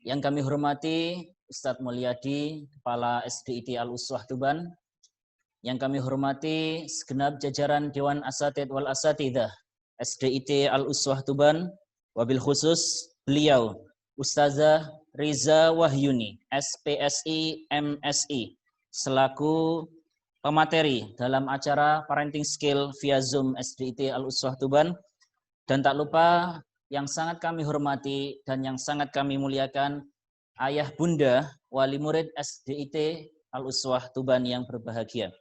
Yang kami hormati Ustadz Mulyadi, Kepala SDIT Al-Uswah Tuban. Yang kami hormati segenap jajaran Dewan Asatidz wal Asatidzah SDIT Al-Uswah Tuban, wabil khusus beliau Ustazah Riza Wahyuni, SPSI MSI, selaku pemateri dalam acara Parenting Skill via Zoom SDIT Al-Uswah Tuban. Dan tak lupa yang sangat kami hormati dan yang sangat kami muliakan ayah bunda wali murid SDIT Al-Uswah Tuban yang berbahagia.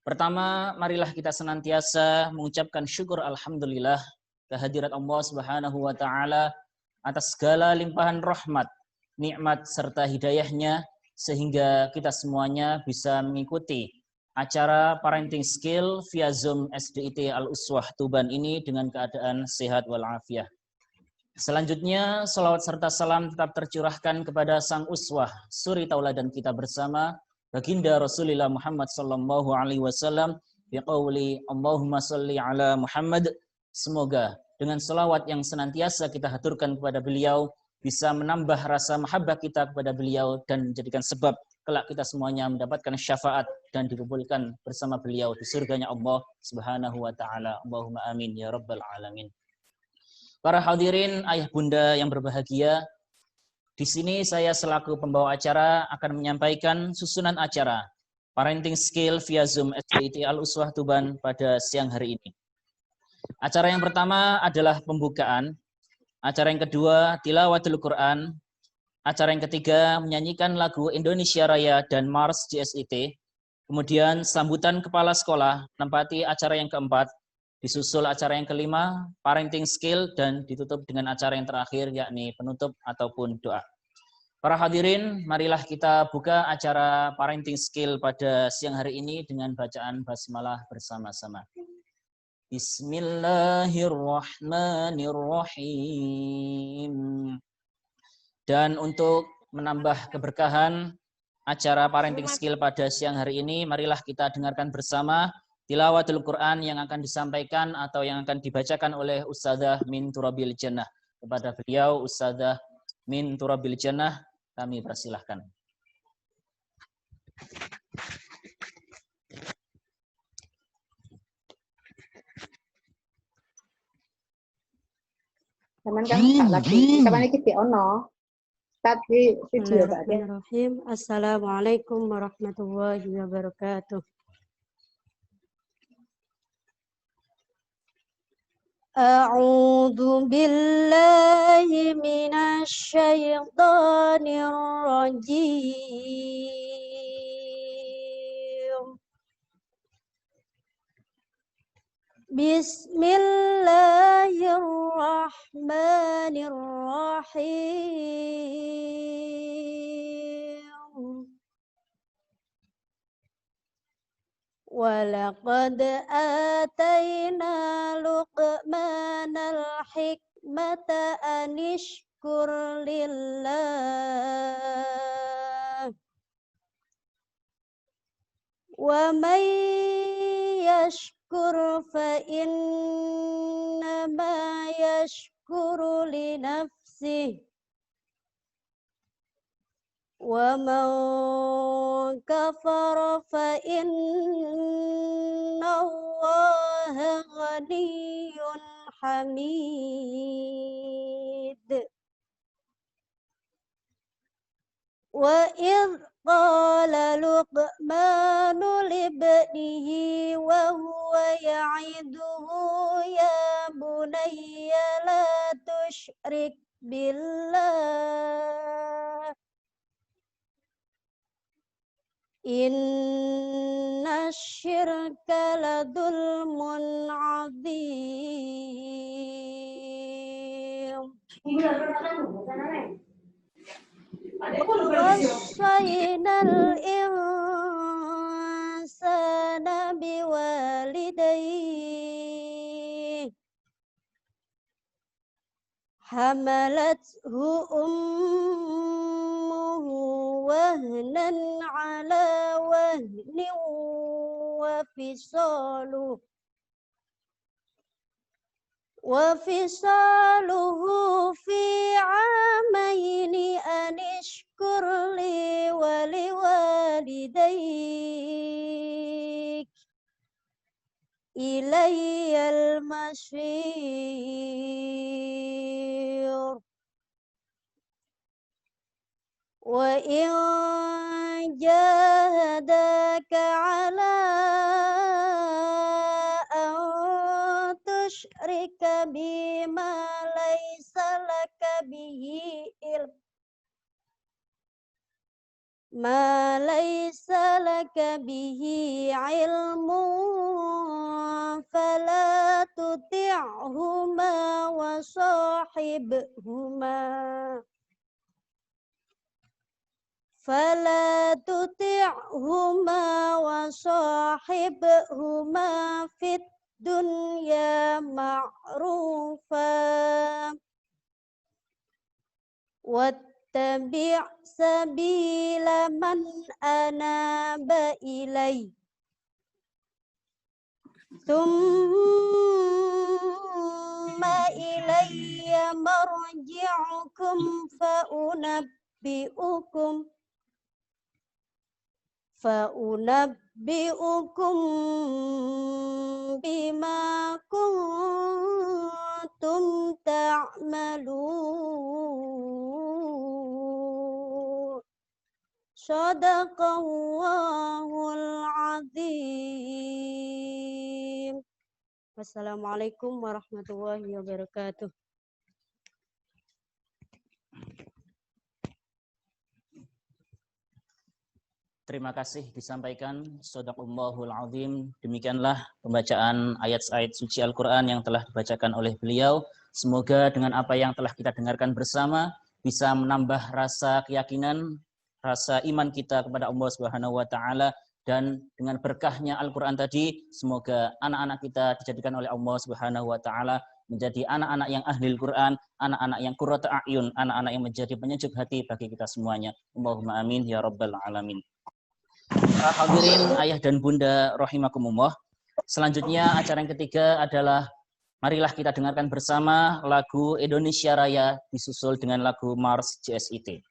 Pertama, marilah kita senantiasa mengucapkan syukur alhamdulillah kehadirat Allah Subhanahu wa taala atas segala limpahan rahmat, nikmat serta hidayahnya sehingga kita semuanya bisa mengikuti acara Parenting Skill via Zoom SDIT Al-Uswah Tuban ini dengan keadaan sehat walafiat. Selanjutnya, salawat serta salam tetap tercurahkan kepada Sang Uswah, suri tauladan kita bersama, Baginda Rasulullah Muhammad sallallahu alaihi wasallam, biqauli Allahumma shalli ala Muhammad. Semoga dengan salawat yang senantiasa kita haturkan kepada beliau bisa menambah rasa mahabbah kita kepada beliau dan menjadikan sebab kelak kita semuanya mendapatkan syafaat dan dikumpulkan bersama beliau di surganya Allah Subhanahu wa taala. Allahumma amin ya rabbal alamin. Para hadirin, ayah bunda yang berbahagia, di sini saya selaku pembawa acara akan menyampaikan susunan acara Parenting Skill via Zoom SDIT Al-Uswah Tuban pada siang hari ini. Acara yang pertama adalah pembukaan, acara yang kedua tilawatul Quran, acara yang ketiga menyanyikan lagu Indonesia Raya dan Mars GSIT, kemudian sambutan kepala sekolah menempati acara yang keempat, disusul acara yang kelima, Parenting Skill, dan ditutup dengan acara yang terakhir yakni penutup ataupun doa. Para hadirin, marilah kita buka acara Parenting Skill pada siang hari ini dengan bacaan basmalah bersama-sama. Bismillahirrahmanirrahim. Dan untuk menambah keberkahan acara Parenting Skill pada siang hari ini, marilah kita dengarkan bersama tilawatul Quran yang akan disampaikan atau yang akan dibacakan oleh Ustazah Min Turabil Jannah. Kepada beliau, Ustazah Min Turabil Jannah, kami persilahkan. Teman kan lagi kapan iki ono start di video Pak. Bismillahirrahmanirrahim. Assalamualaikum warahmatullahi wabarakatuh. A'udzu billahi minasy syaithanir rajim. Bismillahirrahmanirrahim. Walaqad atayna Luqmanal hikmata anishkur lillah. Wa may yashkur fa innama yashkuru li nafsihi wa man kafara fa inna Allaha ghaniyyun hamid. Wa idh qala Luqmanu libnihi wa huwa ya'iduhu ya bunayya la tusyrik billah inna syirka ladulmun adzim. Wassaynal insana biwalidayhi hamalathu ummuhu wahnan ala wahnin wa fisaluhu وفصاله في عامين أن اشكر لي ولوالديك إلي المصير وإن جاهداك على أن تشرك بما ليس لك به علم فلا تطعهما وصاحبهما في الدنيا معروفا واتبع سبيل من أناب إلي ثم إلي مرجعكم فأنبئكم بما كنتم تعملون. Shadaqallahul azim. Wassalamualaikum warahmatullahi wabarakatuh. Terima kasih disampaikan Shadaqallahul azim. Demikianlah pembacaan ayat-ayat suci Al-Quran yang telah dibacakan oleh beliau. Semoga dengan apa yang telah kita dengarkan bersama bisa menambah rasa keyakinan, rasa iman kita kepada Allah Subhanahu wa taala, dan dengan berkahnya Al-Qur'an tadi semoga anak-anak kita dijadikan oleh Allah Subhanahu wa taala menjadi anak-anak yang ahli Al-Qur'an, anak-anak yang qurratu a'yun, anak-anak yang menjadi penyejuk hati bagi kita semuanya. Allahumma amin ya rabbal alamin. Hadirin ayah dan bunda rahimakumullah. Selanjutnya acara yang ketiga adalah marilah kita dengarkan bersama lagu Indonesia Raya disusul dengan lagu Mars JSIT.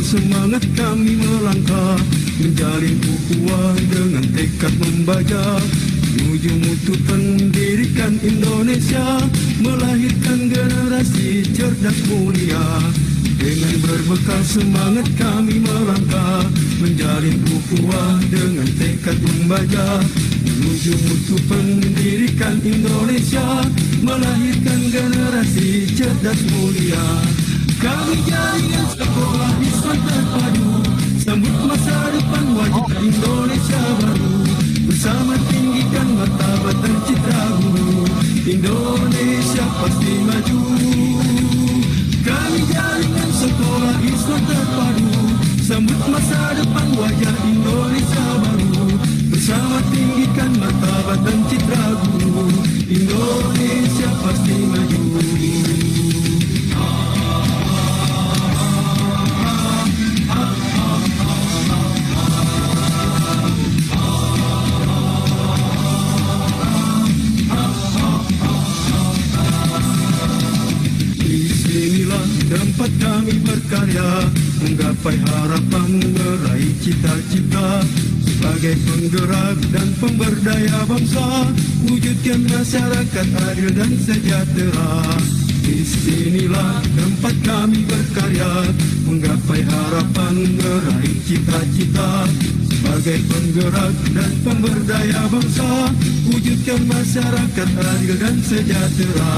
Semangat kami melangkah, menjalin ukhuwah dengan tekad membaca, menuju mutu pendidikan Indonesia melahirkan generasi cerdas mulia. Dengan berbekal semangat kami melangkah, menjalin ukhuwah dengan tekad membaja, menuju mutu pendidikan Indonesia, melahirkan generasi cerdas mulia. Kami jaringan sekolah Islam terpadu, sambut masa depan wajib Indonesia baru, bersama tinggikan martabat dan citra guru, Indonesia pasti maju. Kami jaringan sekolah Islam terpadu, sambut masa depan wajah Indonesia baru, bersama tinggikan martabat dan citra guru, Indonesia pasti maju. Tempat kami berkarya, menggapai harapan, meraih cita-cita, sebagai penggerak dan pemberdaya bangsa, wujudkan masyarakat adil dan sejahtera. Di sinilah tempat kami berkarya, menggapai harapan, meraih cita-cita, sebagai penggerak dan pemberdaya bangsa, wujudkan masyarakat adil dan sejahtera.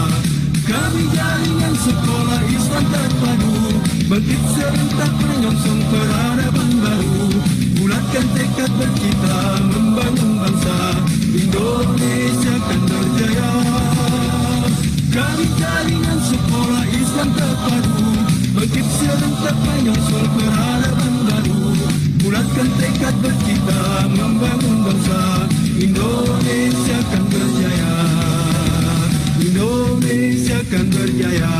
Kami jaringan sekolah Islam terpadu, bangkit serentak menyongsong peradaban baru, bulatkan tekad bercita membangun bangsa, Indonesia kan berjaya. Kami jaringan sekolah Islam terpadu, bangkit serentak menyongsong peradaban baru, bulatkan tekad bercita membangun bangsa, Indonesia kan berjaya. Indonesia akan berjaya.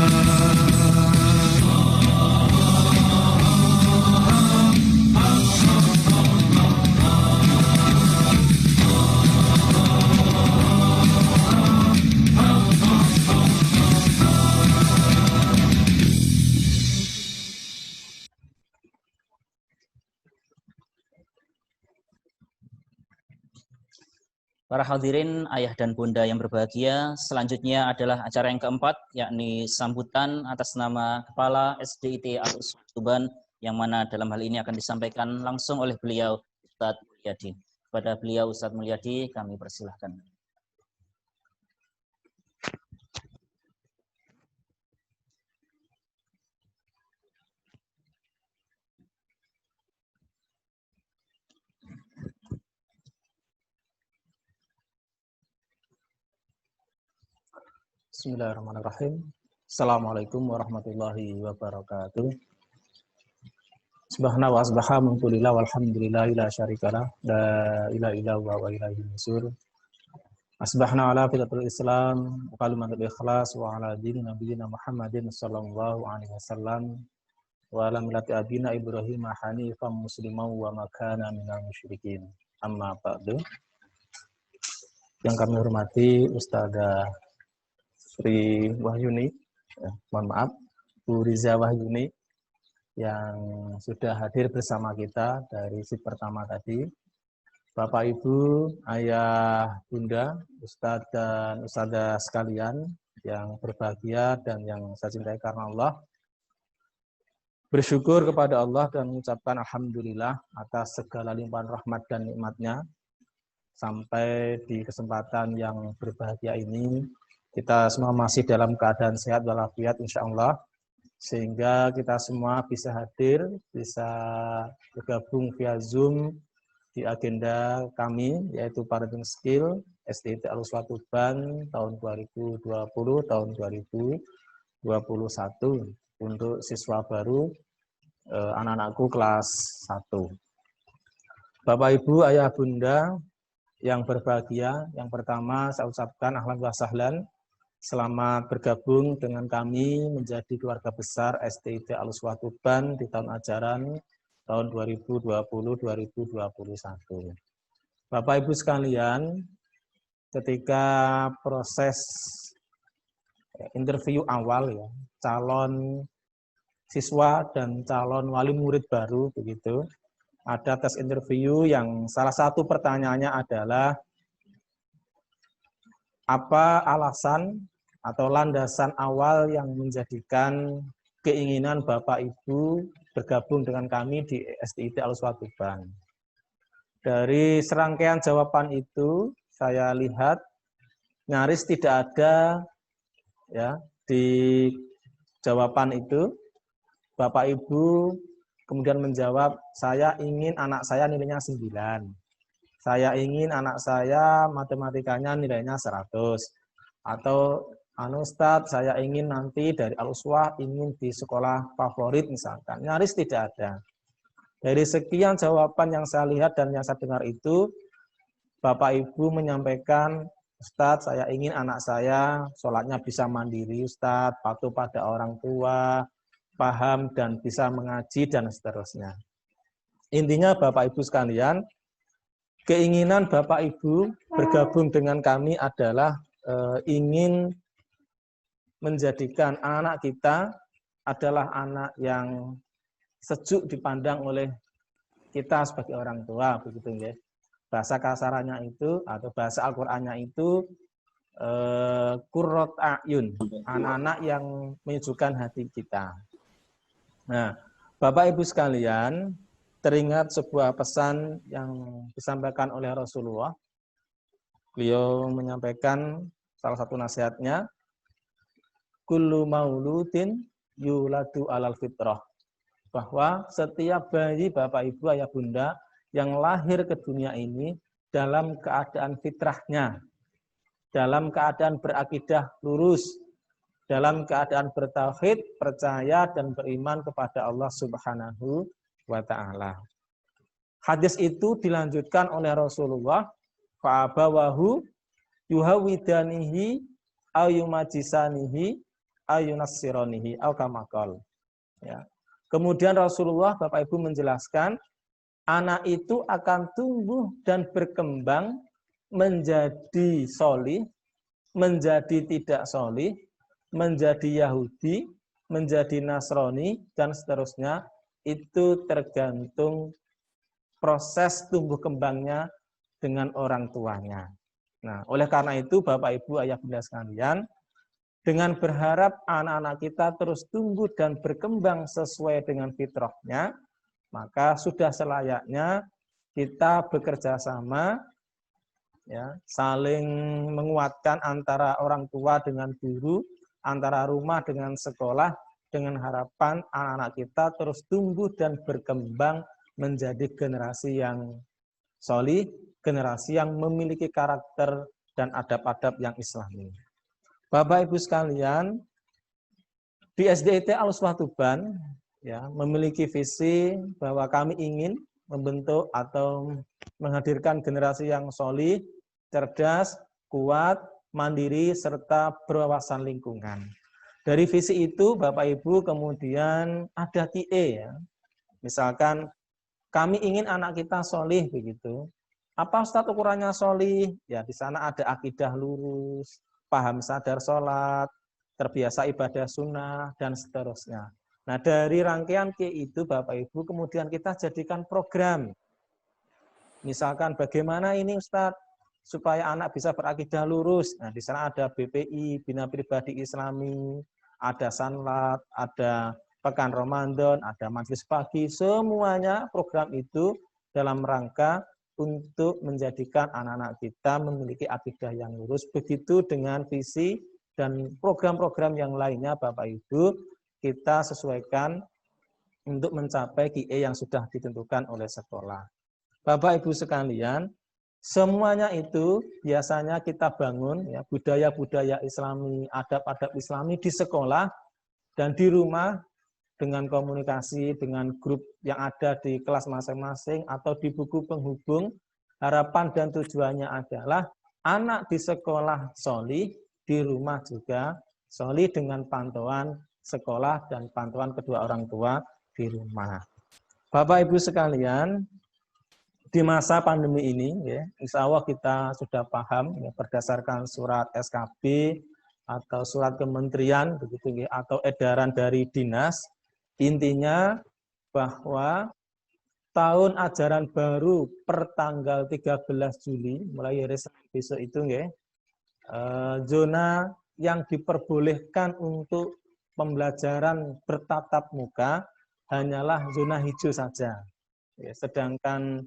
Para hadirin, ayah dan bunda yang berbahagia, selanjutnya adalah acara yang keempat, yakni sambutan atas nama Kepala SDIT Al-Uswah Tuban, yang mana dalam hal ini akan disampaikan langsung oleh beliau, Ustadz Mulyadi. Kepada beliau, Ustadz Mulyadi, kami persilahkan. Bismillahirrahmanirrahim. Assalamualaikum warahmatullahi wabarakatuh. Subhana wa asbaha mungkulillah walhamdulillah ila syarikalah la ilaha illallah wa ilaihi nusur. Asbahna ala fitratul Islam wa kalimatul ikhlas wa ala dini nabiyina Muhammadin sallallahu alaihi wasallam wa ala millati abina Ibrahim hanifan musliman wa ma kana minal musyrikin. Amma ba'du. Yang kami hormati Ustazah Sri Wahyuni, mohon maaf, Bu Riza Wahyuni yang sudah hadir bersama kita dari shift pertama tadi. Bapak, Ibu, Ayah, Bunda, Ustadz dan Ustadzah sekalian yang berbahagia dan yang saya cintai karena Allah. Bersyukur kepada Allah dan mengucapkan Alhamdulillah atas segala limpahan rahmat dan nikmatnya. Sampai di kesempatan yang berbahagia ini, kita semua masih dalam keadaan sehat walafiat insya Allah, sehingga kita semua bisa hadir, bisa bergabung via Zoom di agenda kami, yaitu Parenting Skill SDIT Al-Uswah Tuban tahun 2020, tahun 2021 untuk siswa baru anak-anakku kelas 1. Bapak, Ibu, Ayah, Bunda yang berbahagia, yang pertama saya ucapkan ahlan wa sahlan. Selamat bergabung dengan kami menjadi keluarga besar SDIT Al-Uswah Tuban di tahun ajaran tahun 2020-2021. Bapak Ibu sekalian, ketika proses interview awal ya, calon siswa dan calon wali murid baru begitu, ada tes interview yang salah satu pertanyaannya adalah apa alasan atau landasan awal yang menjadikan keinginan Bapak Ibu bergabung dengan kami di SDIT Al-Uswah Tuban. Dari serangkaian jawaban itu, saya lihat nyaris tidak ada ya di jawaban itu Bapak Ibu kemudian menjawab, saya ingin anak saya nilainya 9. Saya ingin anak saya matematikanya nilainya 100. Atau Ustadz, saya ingin nanti dari Al-Uswah ingin di sekolah favorit misalkan. Nyaris tidak ada. Dari sekian jawaban yang saya lihat dan yang saya dengar itu, Bapak Ibu menyampaikan, Ustadz, saya ingin anak saya sholatnya bisa mandiri, Ustadz, patuh pada orang tua, paham dan bisa mengaji, dan seterusnya. Intinya Bapak Ibu sekalian, keinginan Bapak Ibu bergabung dengan kami adalah ingin menjadikan anak kita adalah anak yang sejuk dipandang oleh kita sebagai orang tua, begitu ya. Bahasa kasarannya itu atau bahasa Al-Qur'annya itu qurrat a'yun, anak-anak yang menyejukkan hati kita. Nah, Bapak Ibu sekalian, teringat sebuah pesan yang disampaikan oleh Rasulullah. Beliau menyampaikan salah satu nasihatnya, kullu mauludin yuladu alal fitrah, bahwa setiap bayi Bapak Ibu ayah bunda yang lahir ke dunia ini dalam keadaan fitrahnya, dalam keadaan berakidah lurus, dalam keadaan bertauhid, percaya dan beriman kepada Allah Subhanahu wa ta'ala. Hadis itu dilanjutkan oleh Rasulullah, fa'abawahu yuhawidanihi ayumajisanihi ayunassironihi au kama qala. Ya. Kemudian Rasulullah Bapak Ibu menjelaskan, anak itu akan tumbuh dan berkembang menjadi sholih, menjadi tidak sholih, menjadi Yahudi, menjadi Nasrani, dan seterusnya. Itu tergantung proses tumbuh kembangnya dengan orang tuanya. Nah, oleh karena itu Bapak Ibu ayah bunda sekalian, dengan berharap anak-anak kita terus tumbuh dan berkembang sesuai dengan fitrahnya, maka sudah selayaknya kita bekerja sama, ya, saling menguatkan antara orang tua dengan guru, antara rumah dengan sekolah, dengan harapan anak-anak kita terus tumbuh dan berkembang menjadi generasi yang sholih, generasi yang memiliki karakter dan adab-adab yang islami. Bapak Ibu sekalian, di SDIT Al-Uswah Tuban ya, memiliki visi bahwa kami ingin membentuk atau menghadirkan generasi yang sholih, cerdas, kuat, mandiri, serta berwawasan lingkungan. Dari visi itu, Bapak Ibu kemudian ada QE ya. Misalkan kami ingin anak kita sholih begitu. Apa Ustadz ukurannya sholih? Ya di sana ada akidah lurus, paham sadar sholat, terbiasa ibadah sunnah, dan seterusnya. Nah dari rangkaian QE itu Bapak Ibu kemudian kita jadikan program. Misalkan bagaimana ini Ustadz supaya anak bisa berakidah lurus. Nah, di sana ada BPI, Bina Pribadi Islami, ada Sanlat, ada Pekan Ramadan, ada Majelis Pagi, semuanya program itu dalam rangka untuk menjadikan anak-anak kita memiliki akidah yang lurus. Begitu dengan visi dan program-program yang lainnya Bapak Ibu, kita sesuaikan untuk mencapai QE yang sudah ditentukan oleh sekolah. Bapak Ibu sekalian, semuanya itu biasanya kita bangun ya, budaya-budaya Islami, adab-adab Islami di sekolah dan di rumah dengan komunikasi dengan grup yang ada di kelas masing-masing atau di buku penghubung. Harapan dan tujuannya adalah anak di sekolah sholih, di rumah juga sholih dengan pantauan sekolah dan pantauan kedua orang tua di rumah. Bapak Ibu sekalian, di masa pandemi ini, ya, insya Allah kita sudah paham ya, berdasarkan surat SKB atau surat kementerian, begitu, ya, atau edaran dari dinas, intinya bahwa tahun ajaran baru per tanggal 13 Juli, mulai hari besok itu, ya, zona yang diperbolehkan untuk pembelajaran bertatap muka hanyalah zona hijau saja. Ya, sedangkan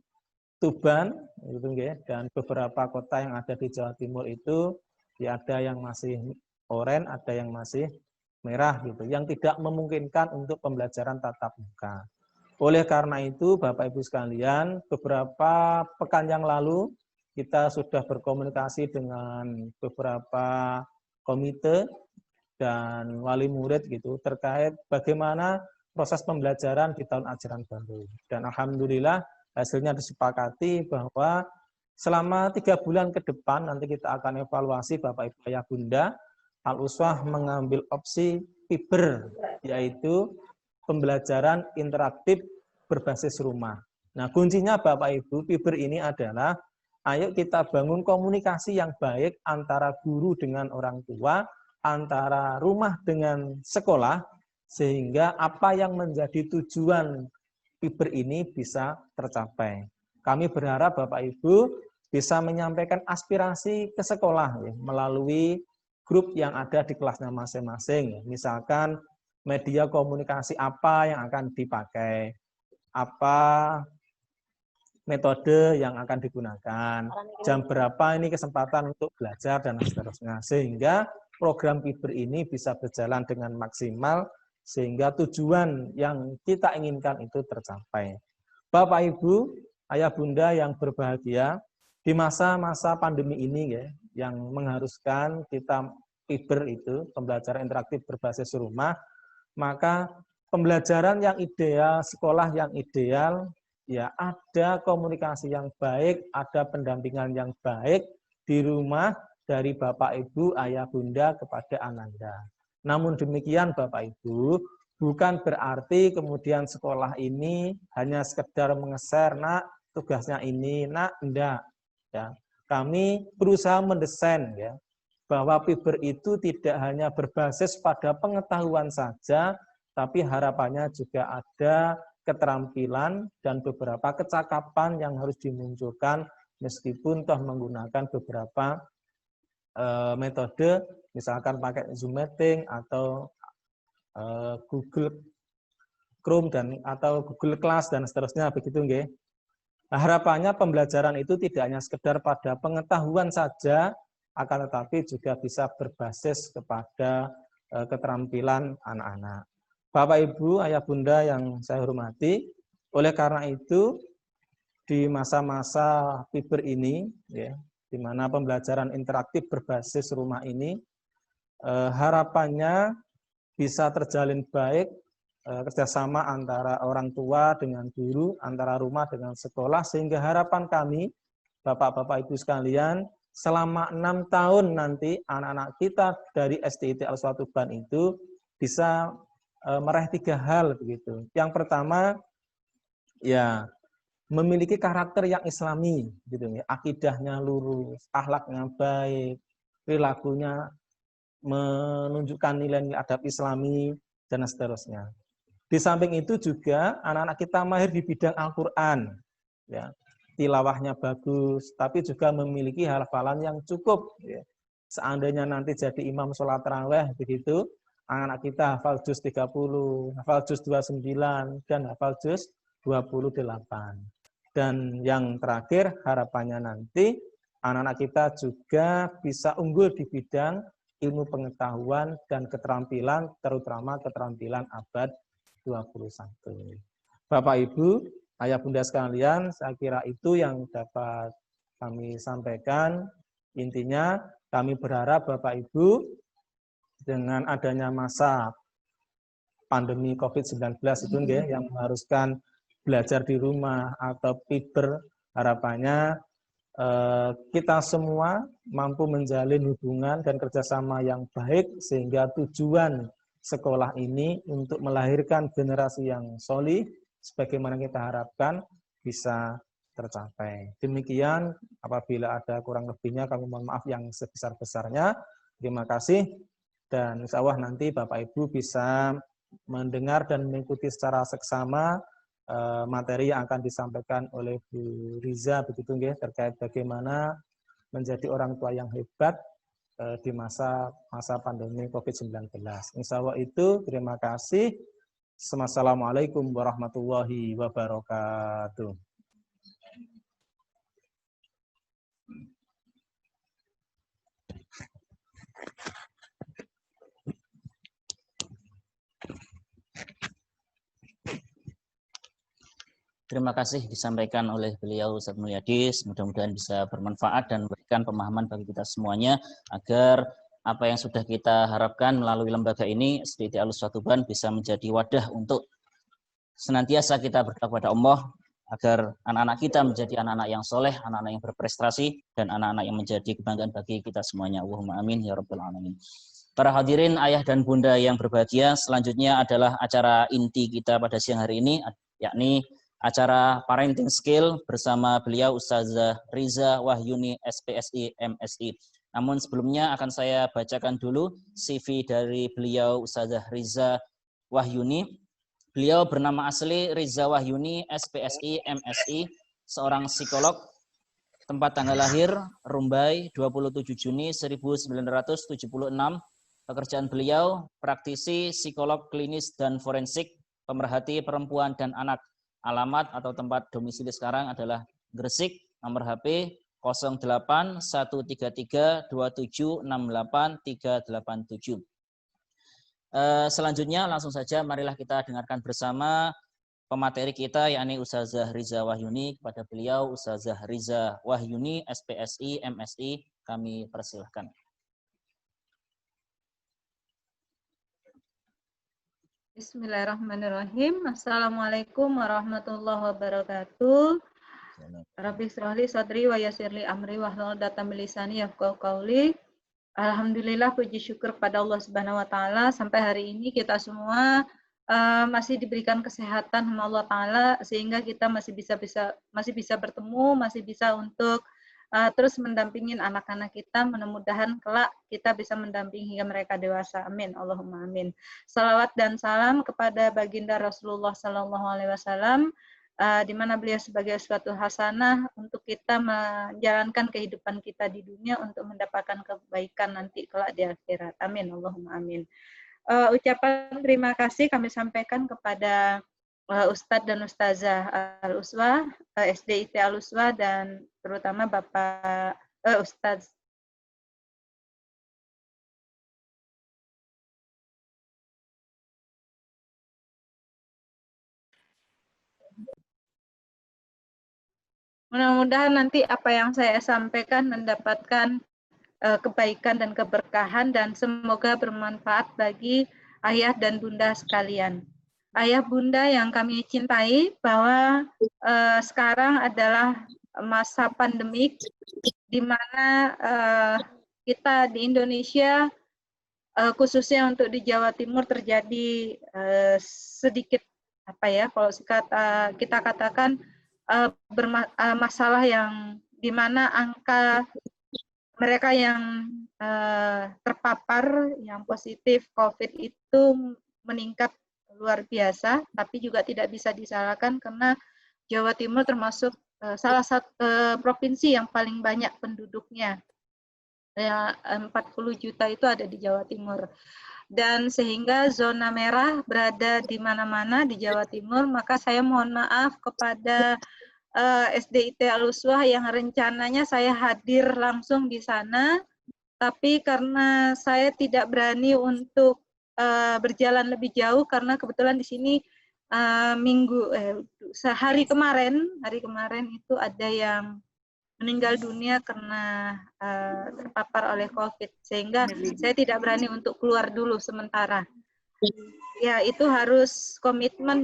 Tuban gitu, ya, dan beberapa kota yang ada di Jawa Timur itu ya ada yang masih oranye, ada yang masih merah gitu, yang tidak memungkinkan untuk pembelajaran tatap muka. Oleh karena itu, Bapak Ibu sekalian, beberapa pekan yang lalu kita sudah berkomunikasi dengan beberapa komite dan wali murid gitu terkait bagaimana proses pembelajaran di tahun ajaran baru. Dan alhamdulillah hasilnya disepakati bahwa selama 3 bulan ke depan nanti kita akan evaluasi Bapak Ibu Ayah Bunda, Al-Uswah mengambil opsi fiber, yaitu pembelajaran interaktif berbasis rumah. Nah, kuncinya Bapak Ibu, fiber ini adalah ayo kita bangun komunikasi yang baik antara guru dengan orang tua, antara rumah dengan sekolah, sehingga apa yang menjadi tujuan fiber ini bisa tercapai. Kami berharap Bapak Ibu bisa menyampaikan aspirasi ke sekolah ya, melalui grup yang ada di kelasnya masing-masing. Ya. Misalkan media komunikasi apa yang akan dipakai, apa metode yang akan digunakan, jam berapa ini kesempatan untuk belajar, dan seterusnya. Sehingga program fiber ini bisa berjalan dengan maksimal, sehingga tujuan yang kita inginkan itu tercapai. Bapak, Ibu, Ayah Bunda yang berbahagia, di masa-masa pandemi ini ya, yang mengharuskan kita fiber itu, pembelajaran interaktif berbasis rumah, maka pembelajaran yang ideal, sekolah yang ideal, ya ada komunikasi yang baik, ada pendampingan yang baik di rumah dari Bapak Ibu, Ayah Bunda kepada Ananda. Namun demikian Bapak Ibu, bukan berarti kemudian sekolah ini hanya sekedar mengeser, nak tugasnya ini, nak enggak. Ya, kami berusaha mendesain ya bahwa fiber itu tidak hanya berbasis pada pengetahuan saja, tapi harapannya juga ada keterampilan dan beberapa kecakapan yang harus dimunculkan meskipun toh menggunakan beberapa metode, misalkan pakai Zoom meeting atau Google Chrome dan atau Google Class dan seterusnya begitu nggih. Harapannya pembelajaran itu tidak hanya sekedar pada pengetahuan saja, akan tetapi juga bisa berbasis kepada keterampilan anak-anak. Bapak Ibu, Ayah Bunda yang saya hormati, oleh karena itu di masa-masa fiber ini ya, di mana pembelajaran interaktif berbasis rumah ini harapannya bisa terjalin baik kerjasama antara orang tua dengan guru, antara rumah dengan sekolah, sehingga harapan kami, Bapak-Bapak Ibu sekalian, selama 6 tahun nanti anak-anak kita dari SDIT Al-Uswah Tuban itu bisa meraih 3 hal begitu. Yang pertama, ya memiliki karakter yang islami gitu ya, akidahnya lurus, akhlaknya baik, perilakunya menunjukkan nilai-nilai adab islami dan seterusnya. Di samping itu juga anak-anak kita mahir di bidang Al-Qur'an ya. Tilawahnya bagus, tapi juga memiliki hafalan yang cukup ya. Seandainya nanti jadi imam sholat tarawih begitu, anak-anak kita hafal juz 30, hafal juz 29 dan hafal juz 28. Dan yang terakhir, harapannya nanti anak-anak kita juga bisa unggul di bidang ilmu pengetahuan dan keterampilan, terutama keterampilan abad 21. Bapak Ibu, Ayah Bunda sekalian, saya kira itu yang dapat kami sampaikan. Intinya kami berharap Bapak Ibu dengan adanya masa pandemi COVID-19 itu yang mengharuskan belajar di rumah atau fiber, harapannya kita semua mampu menjalin hubungan dan kerjasama yang baik sehingga tujuan sekolah ini untuk melahirkan generasi yang solih sebagaimana kita harapkan bisa tercapai. Demikian, apabila ada kurang lebihnya kami mohon maaf yang sebesar-besarnya. Terima kasih dan insya Allah nanti Bapak Ibu bisa mendengar dan mengikuti secara seksama materi yang akan disampaikan oleh Bu Riza begitu nggih terkait bagaimana menjadi orang tua yang hebat di masa pandemi COVID-19. Insya Allah itu, terima kasih. Assalamualaikum warahmatullahi wabarakatuh. Terima kasih disampaikan oleh beliau Ustadz Mulyadi. Mudah-mudahan bisa bermanfaat dan memberikan pemahaman bagi kita semuanya agar apa yang sudah kita harapkan melalui lembaga ini SDIT Al-Ushwah Tuban bisa menjadi wadah untuk senantiasa kita berdoa kepada Allah agar anak-anak kita menjadi anak-anak yang soleh, anak-anak yang berprestasi, dan anak-anak yang menjadi kebanggaan bagi kita semuanya. Allahumma amin ya rabbal alamin. Para hadirin, ayah dan bunda yang berbahagia, selanjutnya adalah acara inti kita pada siang hari ini, yakni acara Parenting Skill bersama beliau Ustazah Riza Wahyuni SPSI MSI. Namun sebelumnya akan saya bacakan dulu CV dari beliau Ustazah Riza Wahyuni. Beliau bernama asli Riza Wahyuni SPSI MSI, seorang psikolog. Tempat tanggal lahir Rumbai 27 Juni 1976. Pekerjaan beliau praktisi psikolog klinis dan forensik, pemerhati perempuan dan anak. Alamat atau tempat domisili sekarang adalah Gresik, nomor HP 081327683837. Selanjutnya langsung saja marilah kita dengarkan bersama pemateri kita, yakni Ustazah Riza Wahyuni. Kepada beliau Ustazah Riza Wahyuni SPSI MSI, kami persilahkan. Bismillahirrahmanirrahim. Assalamualaikum warahmatullahi wabarakatuh. Rabbi shrahli sadri wa yassirli amri wahlul 'uqdatam min lisani yafqahu qawli. Alhamdulillah, puji syukur pada Allah Subhanahu wa taala, sampai hari ini kita semua masih diberikan kesehatan sama Allah taala sehingga kita masih bisa bertemu, masih bisa untuk terus mendampingin anak-anak kita. Mudah-mudahan kelak kita bisa mendampingi hingga mereka dewasa. Amin. Allahumma amin. Salawat dan salam kepada baginda Rasulullah Sallallahu Alaihi Wasallam, di mana beliau sebagai suatu hasanah untuk kita menjalankan kehidupan kita di dunia untuk mendapatkan kebaikan nanti kelak di akhirat. Amin. Allahumma amin. Ucapan terima kasih kami sampaikan kepada Ustadz dan Ustazah Al-Ushwah, SDIT Al-Ushwah, dan terutama Bapak Ustadz mudah-mudahan nanti apa yang saya sampaikan mendapatkan kebaikan dan keberkahan dan semoga bermanfaat bagi ayah dan bunda sekalian. Ayah bunda yang kami cintai, bahwa sekarang adalah masa pandemik di mana kita di Indonesia khususnya untuk di Jawa Timur terjadi sedikit kalau kita katakan masalah yang di mana angka mereka yang terpapar yang positif COVID itu meningkat luar biasa, tapi juga tidak bisa disalahkan karena Jawa Timur termasuk salah satu provinsi yang paling banyak penduduknya. 40 juta itu ada di Jawa Timur. Dan sehingga zona merah berada di mana-mana di Jawa Timur, maka saya mohon maaf kepada SDIT Al-Ushwah yang rencananya saya hadir langsung di sana, tapi karena saya tidak berani untuk berjalan lebih jauh karena kebetulan di sini hari kemarin itu ada yang meninggal dunia karena terpapar oleh COVID, sehingga saya tidak berani untuk keluar dulu sementara. Ya, itu harus komitmen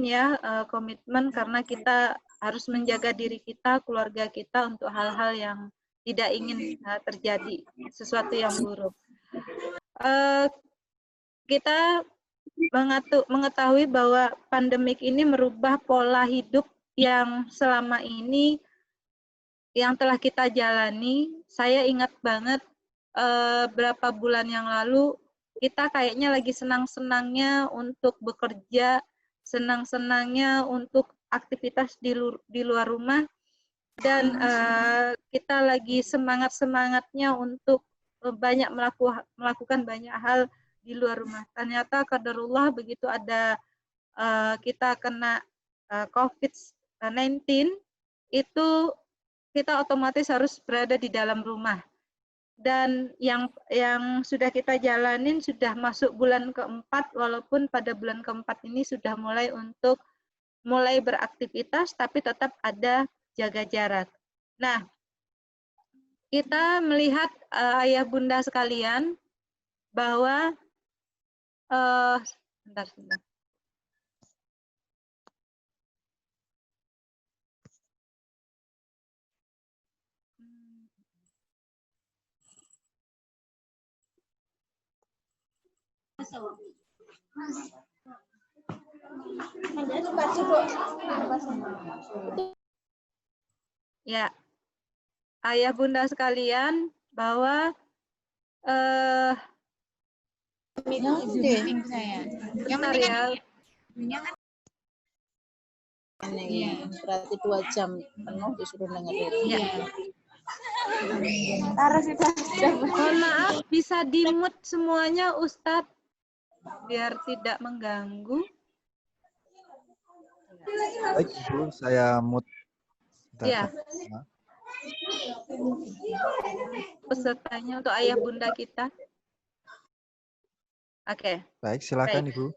komitmen karena kita harus menjaga diri kita, keluarga kita untuk hal-hal yang tidak ingin terjadi, sesuatu yang buruk. Kita mengetahui bahwa pandemik ini merubah pola hidup yang selama ini yang telah kita jalani. Saya ingat banget berapa bulan yang lalu kita kayaknya lagi senang-senangnya untuk bekerja, senang-senangnya untuk aktivitas di luar rumah, dan kita lagi semangat-semangatnya untuk banyak melakukan banyak hal di luar rumah. Ternyata qadarullah begitu ada kita kena COVID-19 itu kita otomatis harus berada di dalam rumah. Dan yang sudah kita jalanin sudah masuk bulan keempat, walaupun pada bulan keempat ini sudah mulai beraktivitas, tapi tetap ada jaga jarak. Nah, kita melihat ayah bunda sekalian bahwa sebentar. Ya, ayah bunda sekalian bahwa bentar ya. Berarti 2 jam penuh disuruh dengerin. Ya. Mohon maaf, bisa di-mute semuanya Ustadz biar tidak mengganggu. Baik, Ibu, saya mute. Ya. Pesertanya untuk ayah bunda kita. Oke. Baik, silakan Baik. Ibu.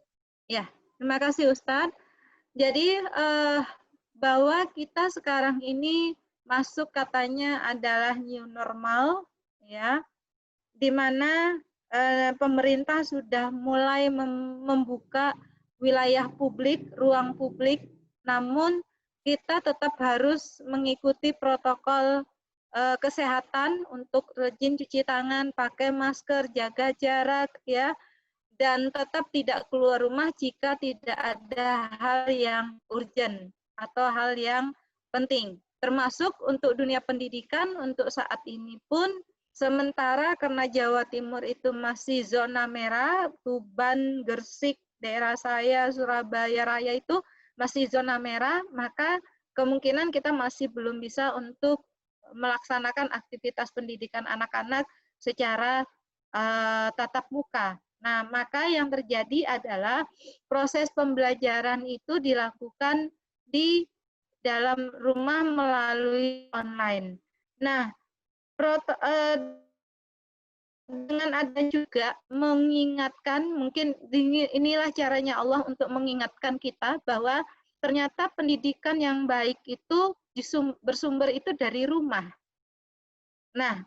Ya, terima kasih Ustadz. Jadi bahwa kita sekarang ini masuk katanya adalah new normal, ya, di mana pemerintah sudah mulai membuka wilayah publik, ruang publik, namun kita tetap harus mengikuti protokol kesehatan untuk rajin cuci tangan, pakai masker, jaga jarak, ya, dan tetap tidak keluar rumah jika tidak ada hal yang urgent atau hal yang penting. Termasuk untuk dunia pendidikan, untuk saat ini pun, sementara karena Jawa Timur itu masih zona merah, Tuban, Gresik, daerah saya, Surabaya Raya itu masih zona merah, maka kemungkinan kita masih belum bisa untuk melaksanakan aktivitas pendidikan anak-anak secara tatap muka. Nah, maka yang terjadi adalah proses pembelajaran itu dilakukan di dalam rumah melalui online. Nah, dengan ada juga mengingatkan, mungkin inilah caranya Allah untuk mengingatkan kita bahwa ternyata pendidikan yang baik itu bersumber itu dari rumah. Nah,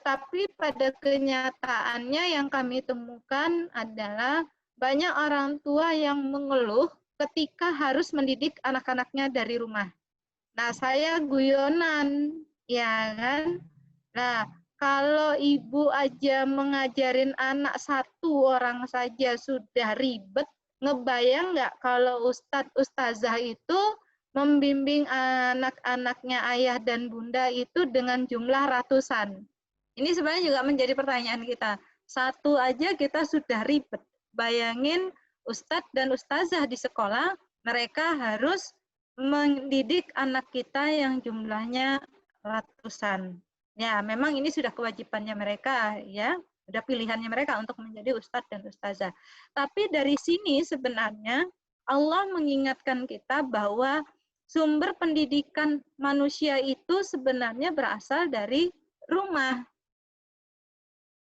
tapi pada kenyataannya yang kami temukan adalah banyak orang tua yang mengeluh ketika harus mendidik anak-anaknya dari rumah. Nah, saya guyonan, ya kan? Nah, kalau ibu aja mengajarin anak 1 orang saja sudah ribet, ngebayang nggak kalau ustadz ustazah itu membimbing anak-anaknya ayah dan bunda itu dengan jumlah ratusan. Ini sebenarnya juga menjadi pertanyaan kita. 1 aja kita sudah ribet. Bayangin ustadz dan ustazah di sekolah, mereka harus mendidik anak kita yang jumlahnya ratusan. Ya, memang ini sudah kewajibannya mereka, ya, sudah pilihannya mereka untuk menjadi ustadz dan ustazah. Tapi dari sini sebenarnya Allah mengingatkan kita bahwa sumber pendidikan manusia itu sebenarnya berasal dari rumah.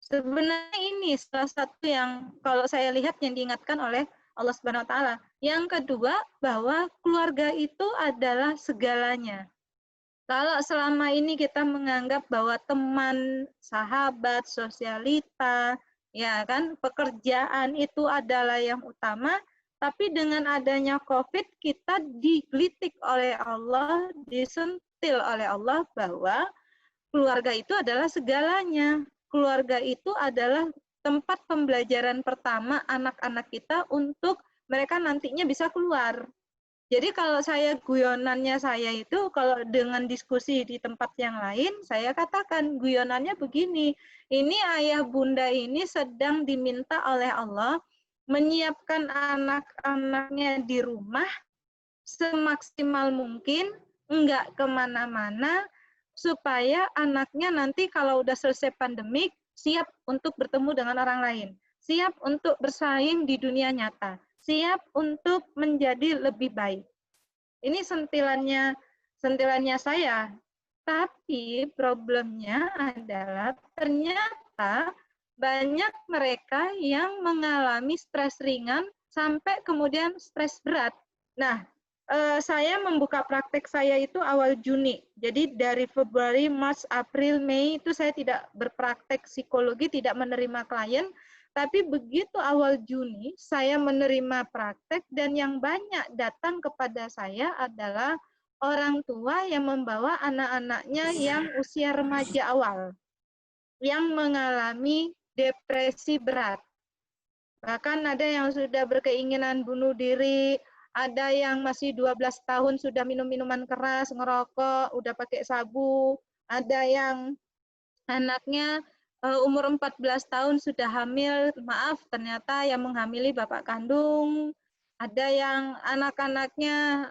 Sebenarnya ini salah satu yang kalau saya lihat yang diingatkan oleh Allah Subhanahu wa taala. Yang kedua, bahwa keluarga itu adalah segalanya. Kalau selama ini kita menganggap bahwa teman, sahabat, sosialita, ya kan, pekerjaan itu adalah yang utama, tapi dengan adanya COVID kita digelitik oleh Allah, disentil oleh Allah bahwa keluarga itu adalah segalanya. Keluarga itu adalah tempat pembelajaran pertama anak-anak kita untuk mereka nantinya bisa keluar. Jadi kalau saya guyonannya saya itu kalau dengan diskusi di tempat yang lain, saya katakan guyonannya begini, ini ayah bunda ini sedang diminta oleh Allah menyiapkan anak-anaknya di rumah semaksimal mungkin, enggak kemana-mana, supaya anaknya nanti kalau udah selesai pandemik, siap untuk bertemu dengan orang lain, siap untuk bersaing di dunia nyata, siap untuk menjadi lebih baik. Ini sentilannya saya. Tapi problemnya adalah ternyata banyak mereka yang mengalami stres ringan sampai kemudian stres berat. Nah, saya membuka praktek saya itu awal Juni. Jadi dari Februari, Maret, April, Mei itu saya tidak berpraktek psikologi, tidak menerima klien. Tapi begitu awal Juni, saya menerima praktek dan yang banyak datang kepada saya adalah orang tua yang membawa anak-anaknya yang usia remaja awal, yang mengalami depresi berat. Bahkan ada yang sudah berkeinginan bunuh diri, ada yang masih 12 tahun sudah minum minuman keras, ngerokok, udah pakai sabu, ada yang anaknya umur 14 tahun sudah hamil, maaf ternyata yang menghamili bapak kandung, ada yang anak-anaknya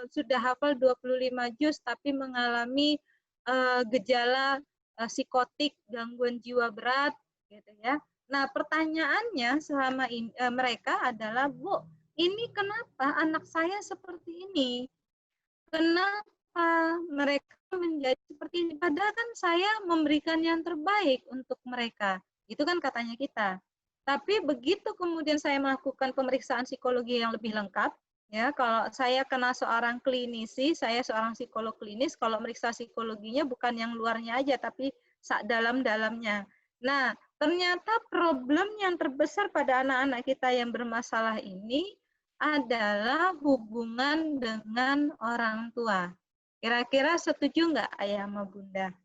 sudah hafal 25 juz tapi mengalami gejala psikotik, gangguan jiwa berat, gitu ya. Nah, pertanyaannya selama ini, mereka adalah, Bu, ini kenapa anak saya seperti ini? Kenapa mereka menjadi seperti ini? Padahal kan saya memberikan yang terbaik untuk mereka. Itu kan katanya kita. Tapi begitu kemudian saya melakukan pemeriksaan psikologi yang lebih lengkap, ya, kalau saya kena seorang klinisi, saya seorang psikolog klinis, kalau meriksa psikologinya bukan yang luarnya aja, tapi dalam-dalamnya. Nah, ternyata problem yang terbesar pada anak-anak kita yang bermasalah ini adalah hubungan dengan orang tua. Kira-kira setuju nggak ayah sama bunda?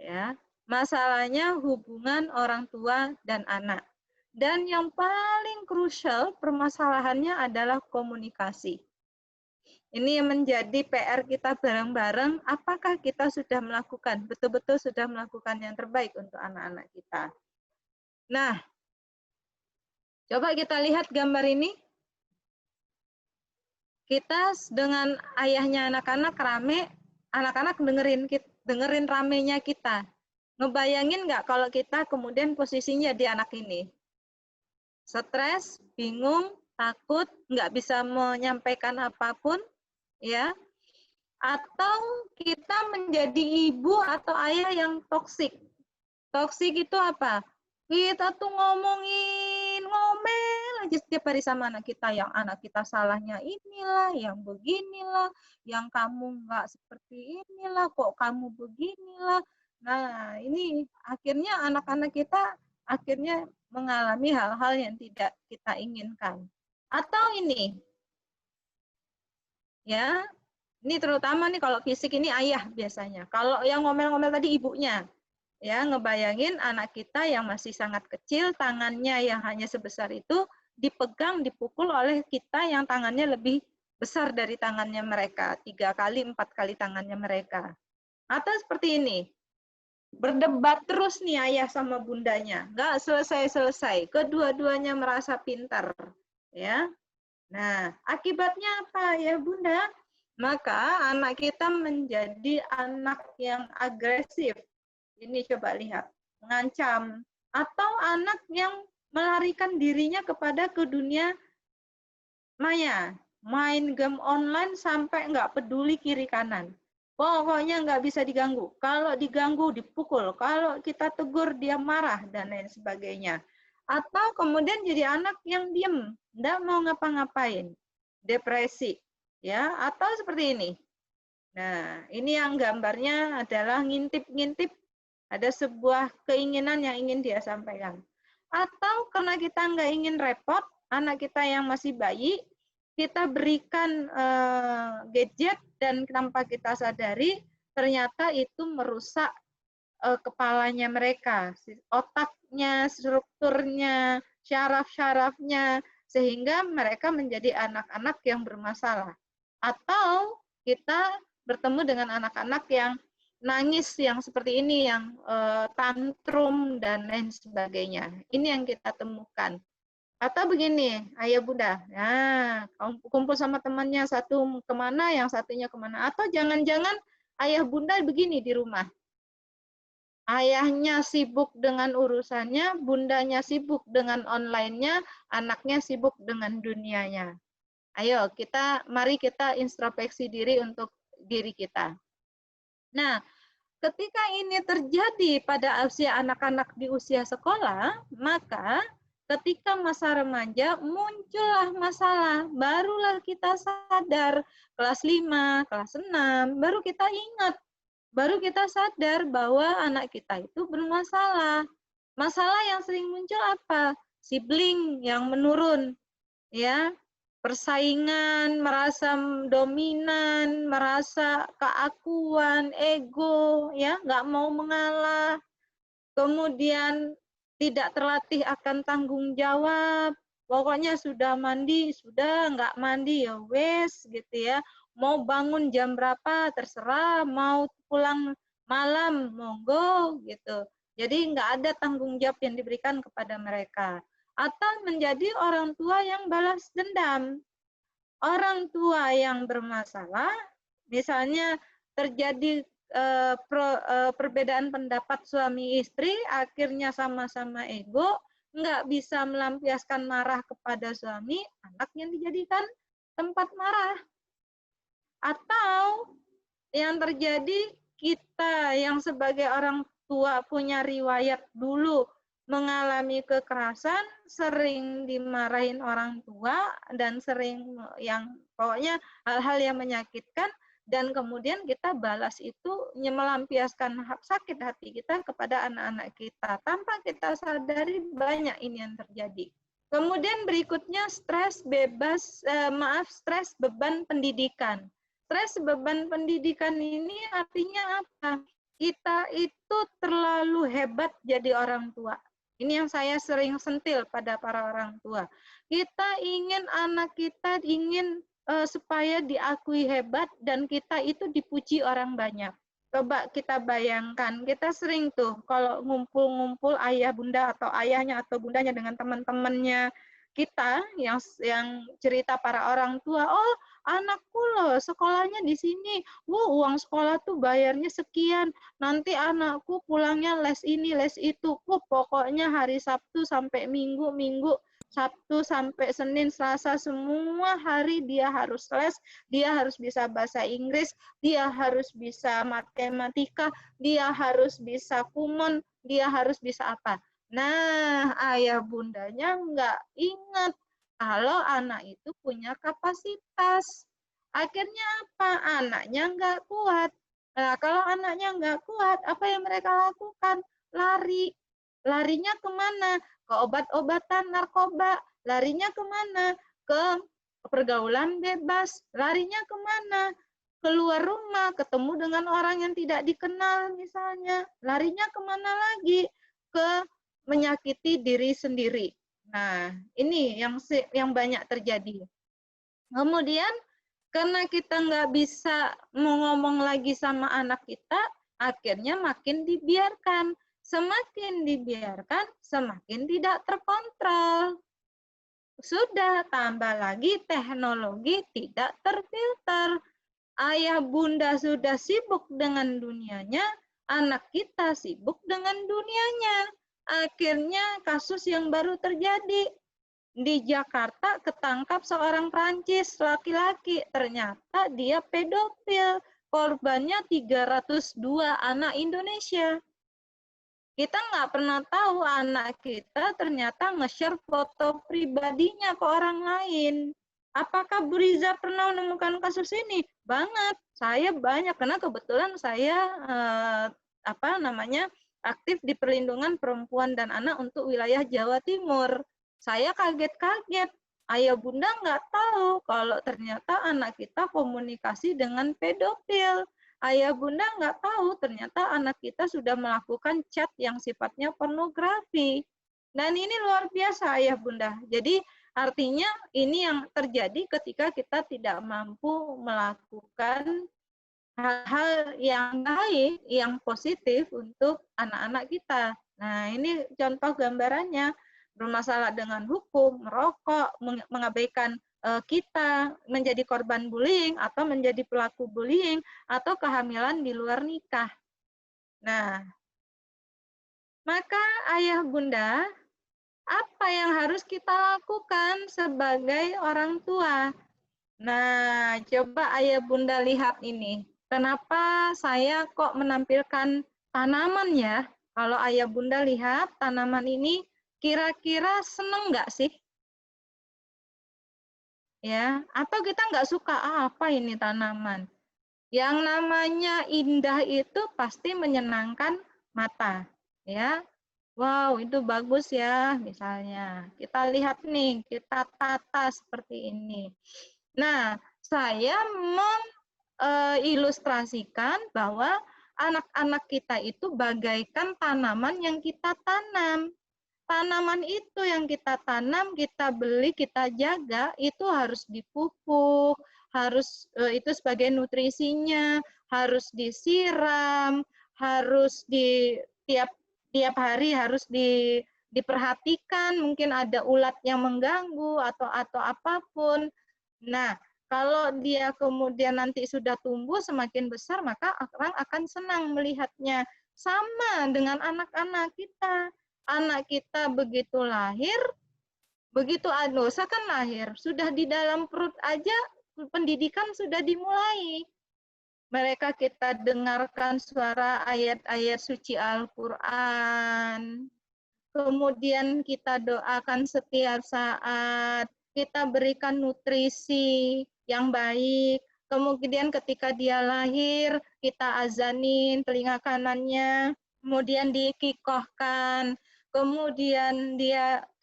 Ya, masalahnya hubungan orang tua dan anak. Dan yang paling krusial permasalahannya adalah komunikasi. Ini yang menjadi PR kita bareng-bareng, apakah kita sudah melakukan, betul-betul sudah melakukan yang terbaik untuk anak-anak kita. Nah, coba kita lihat gambar ini. Kita dengan ayahnya anak-anak rame, anak-anak dengerin ramenya kita. Ngebayangin nggak kalau kita kemudian posisinya di anak ini? Stres, bingung, takut, nggak bisa menyampaikan apapun, ya. Atau kita menjadi ibu atau ayah yang toksik. Toksik itu apa? Kita tuh ngomel aja setiap hari sama anak kita, yang anak kita salahnya inilah, yang beginilah, yang kamu nggak seperti inilah, kok kamu beginilah. Nah, ini akhirnya anak-anak kita akhirnya mengalami hal-hal yang tidak kita inginkan. Atau ini, ya, ini terutama nih kalau fisik ini ayah biasanya. Kalau yang ngomel-ngomel tadi ibunya. Ya, ngebayangin anak kita yang masih sangat kecil, tangannya yang hanya sebesar itu, dipegang, dipukul oleh kita yang tangannya lebih besar dari tangannya mereka, 3 kali, 4 kali tangannya mereka. Atau seperti ini, berdebat terus nih ayah sama bundanya, nggak selesai-selesai, kedua-duanya merasa pintar. Ya. Nah, akibatnya apa ya bunda? Maka anak kita menjadi anak yang agresif. Ini coba lihat, mengancam. Atau anak yang melarikan dirinya ke dunia maya. Main game online sampai nggak peduli kiri kanan. Pokoknya nggak bisa diganggu. Kalau diganggu, dipukul. Kalau kita tegur, dia marah, dan lain sebagainya. Atau kemudian jadi anak yang diem, nggak mau ngapa-ngapain. Depresi. Ya, atau seperti ini. Nah, ini yang gambarnya adalah ngintip-ngintip. Ada sebuah keinginan yang ingin dia sampaikan. Atau karena kita nggak ingin repot, anak kita yang masih bayi, kita berikan gadget dan tanpa kita sadari, ternyata itu merusak kepalanya mereka, otaknya, strukturnya, syaraf-syarafnya, sehingga mereka menjadi anak-anak yang bermasalah. Atau kita bertemu dengan anak-anak yang nangis yang seperti ini, yang tantrum dan lain sebagainya. Ini yang kita temukan. Atau begini, ayah bunda, nah, kumpul sama temannya, satu kemana, yang satunya kemana. Atau jangan-jangan ayah bunda begini di rumah. Ayahnya sibuk dengan urusannya, bundanya sibuk dengan online-nya, anaknya sibuk dengan dunianya. Ayo, mari kita introspeksi diri untuk diri kita. Nah, ketika ini terjadi pada usia anak-anak di usia sekolah, maka ketika masa remaja muncullah masalah, barulah kita sadar, kelas 5, kelas 6, baru kita ingat, baru kita sadar bahwa anak kita itu bermasalah. Masalah yang sering muncul apa? Sibling yang menurun, ya, persaingan, merasa dominan, merasa keakuan, ego, ya, nggak mau mengalah, kemudian tidak terlatih akan tanggung jawab, pokoknya sudah mandi, sudah nggak mandi ya wes gitu ya, mau bangun jam berapa terserah, mau pulang malam monggo gitu. Jadi nggak ada tanggung jawab yang diberikan kepada mereka. Atau menjadi orang tua yang balas dendam. Orang tua yang bermasalah, misalnya terjadi perbedaan pendapat suami istri, akhirnya sama-sama ego, nggak bisa melampiaskan marah kepada suami, anak yang dijadikan tempat marah. Atau yang terjadi, kita yang sebagai orang tua punya riwayat dulu mengalami kekerasan, sering dimarahin orang tua, dan sering yang pokoknya hal-hal yang menyakitkan, dan kemudian kita balas itu melampiaskan sakit hati kita kepada anak-anak kita. Tanpa kita sadari banyak ini yang terjadi. Kemudian berikutnya stres stres beban pendidikan. Stres beban pendidikan ini artinya apa? Kita itu terlalu hebat jadi orang tua. Ini yang saya sering sentil pada para orang tua. Kita ingin anak kita supaya diakui hebat dan kita itu dipuji orang banyak. Coba kita bayangkan, kita sering tuh kalau ngumpul-ngumpul ayah bunda atau ayahnya atau bundanya dengan teman-temannya kita yang cerita para orang tua, oh anakku loh sekolahnya di sini, uang sekolah tuh bayarnya sekian, nanti anakku pulangnya les ini les itu, pokoknya hari Sabtu sampai Minggu, Sabtu sampai Senin, Selasa, semua hari dia harus les, dia harus bisa bahasa Inggris, dia harus bisa matematika, dia harus bisa kumon, dia harus bisa apa. Nah, ayah bundanya nggak ingat kalau anak itu punya kapasitas. Akhirnya apa? Anaknya nggak kuat. Nah, kalau anaknya nggak kuat, apa yang mereka lakukan? Lari. Larinya kemana? Ke obat-obatan narkoba. Larinya kemana? Ke pergaulan bebas. Larinya kemana? Keluar rumah, ketemu dengan orang yang tidak dikenal misalnya. Larinya kemana lagi? Ke menyakiti diri sendiri. Nah, ini yang banyak terjadi. Kemudian, karena kita nggak bisa ngomong lagi sama anak kita, akhirnya makin dibiarkan. Semakin dibiarkan, semakin tidak terkontrol. Sudah, tambah lagi teknologi tidak terfilter. Ayah bunda sudah sibuk dengan dunianya, anak kita sibuk dengan dunianya. Akhirnya kasus yang baru terjadi. Di Jakarta ketangkap seorang Prancis laki-laki, ternyata dia pedofil. Korbannya 302 anak Indonesia. Kita nggak pernah tahu anak kita ternyata nge-share foto pribadinya ke orang lain. Apakah Bu Riza pernah menemukan kasus ini? Banget. Saya banyak, karena kebetulan saya aktif di perlindungan perempuan dan anak untuk wilayah Jawa Timur. Saya kaget-kaget. Ayah bunda nggak tahu kalau ternyata anak kita komunikasi dengan pedofil. Ayah bunda nggak tahu ternyata anak kita sudah melakukan chat yang sifatnya pornografi. Dan ini luar biasa ayah bunda. Jadi artinya ini yang terjadi ketika kita tidak mampu melakukan hal-hal yang baik, yang positif untuk anak-anak kita. Nah, ini contoh gambarannya. Bermasalah dengan hukum, merokok, mengabaikan kita, menjadi korban bullying, atau menjadi pelaku bullying, atau kehamilan di luar nikah. Nah, Maka ayah bunda, apa yang harus kita lakukan sebagai orang tua? Nah, coba ayah bunda lihat ini. Kenapa saya kok menampilkan tanaman ya? Kalau ayah bunda lihat tanaman ini, kira-kira seneng nggak sih? Ya, atau kita nggak suka, apa ini tanaman? Yang namanya indah itu pasti menyenangkan mata. Ya, wow, itu bagus ya, misalnya. Kita lihat nih, kita tata seperti ini. Nah, saya mengilustrasikan bahwa anak-anak kita itu bagaikan tanaman yang kita tanam. Tanaman itu yang kita tanam, kita beli, kita jaga, itu harus dipupuk, harus itu sebagai nutrisinya, harus disiram, harus di tiap hari harus diperhatikan, mungkin ada ulat yang mengganggu atau apapun. Nah, kalau dia kemudian nanti sudah tumbuh semakin besar, maka orang akan senang melihatnya. Sama dengan anak-anak kita. Anak kita begitu lahir, begitu Anosa kan lahir, sudah di dalam perut aja pendidikan sudah dimulai. Mereka kita dengarkan suara ayat-ayat suci Al-Quran, kemudian kita doakan setiap saat, kita berikan nutrisi yang baik, kemudian ketika dia lahir, kita azanin telinga kanannya, kemudian dikikohkan, kemudian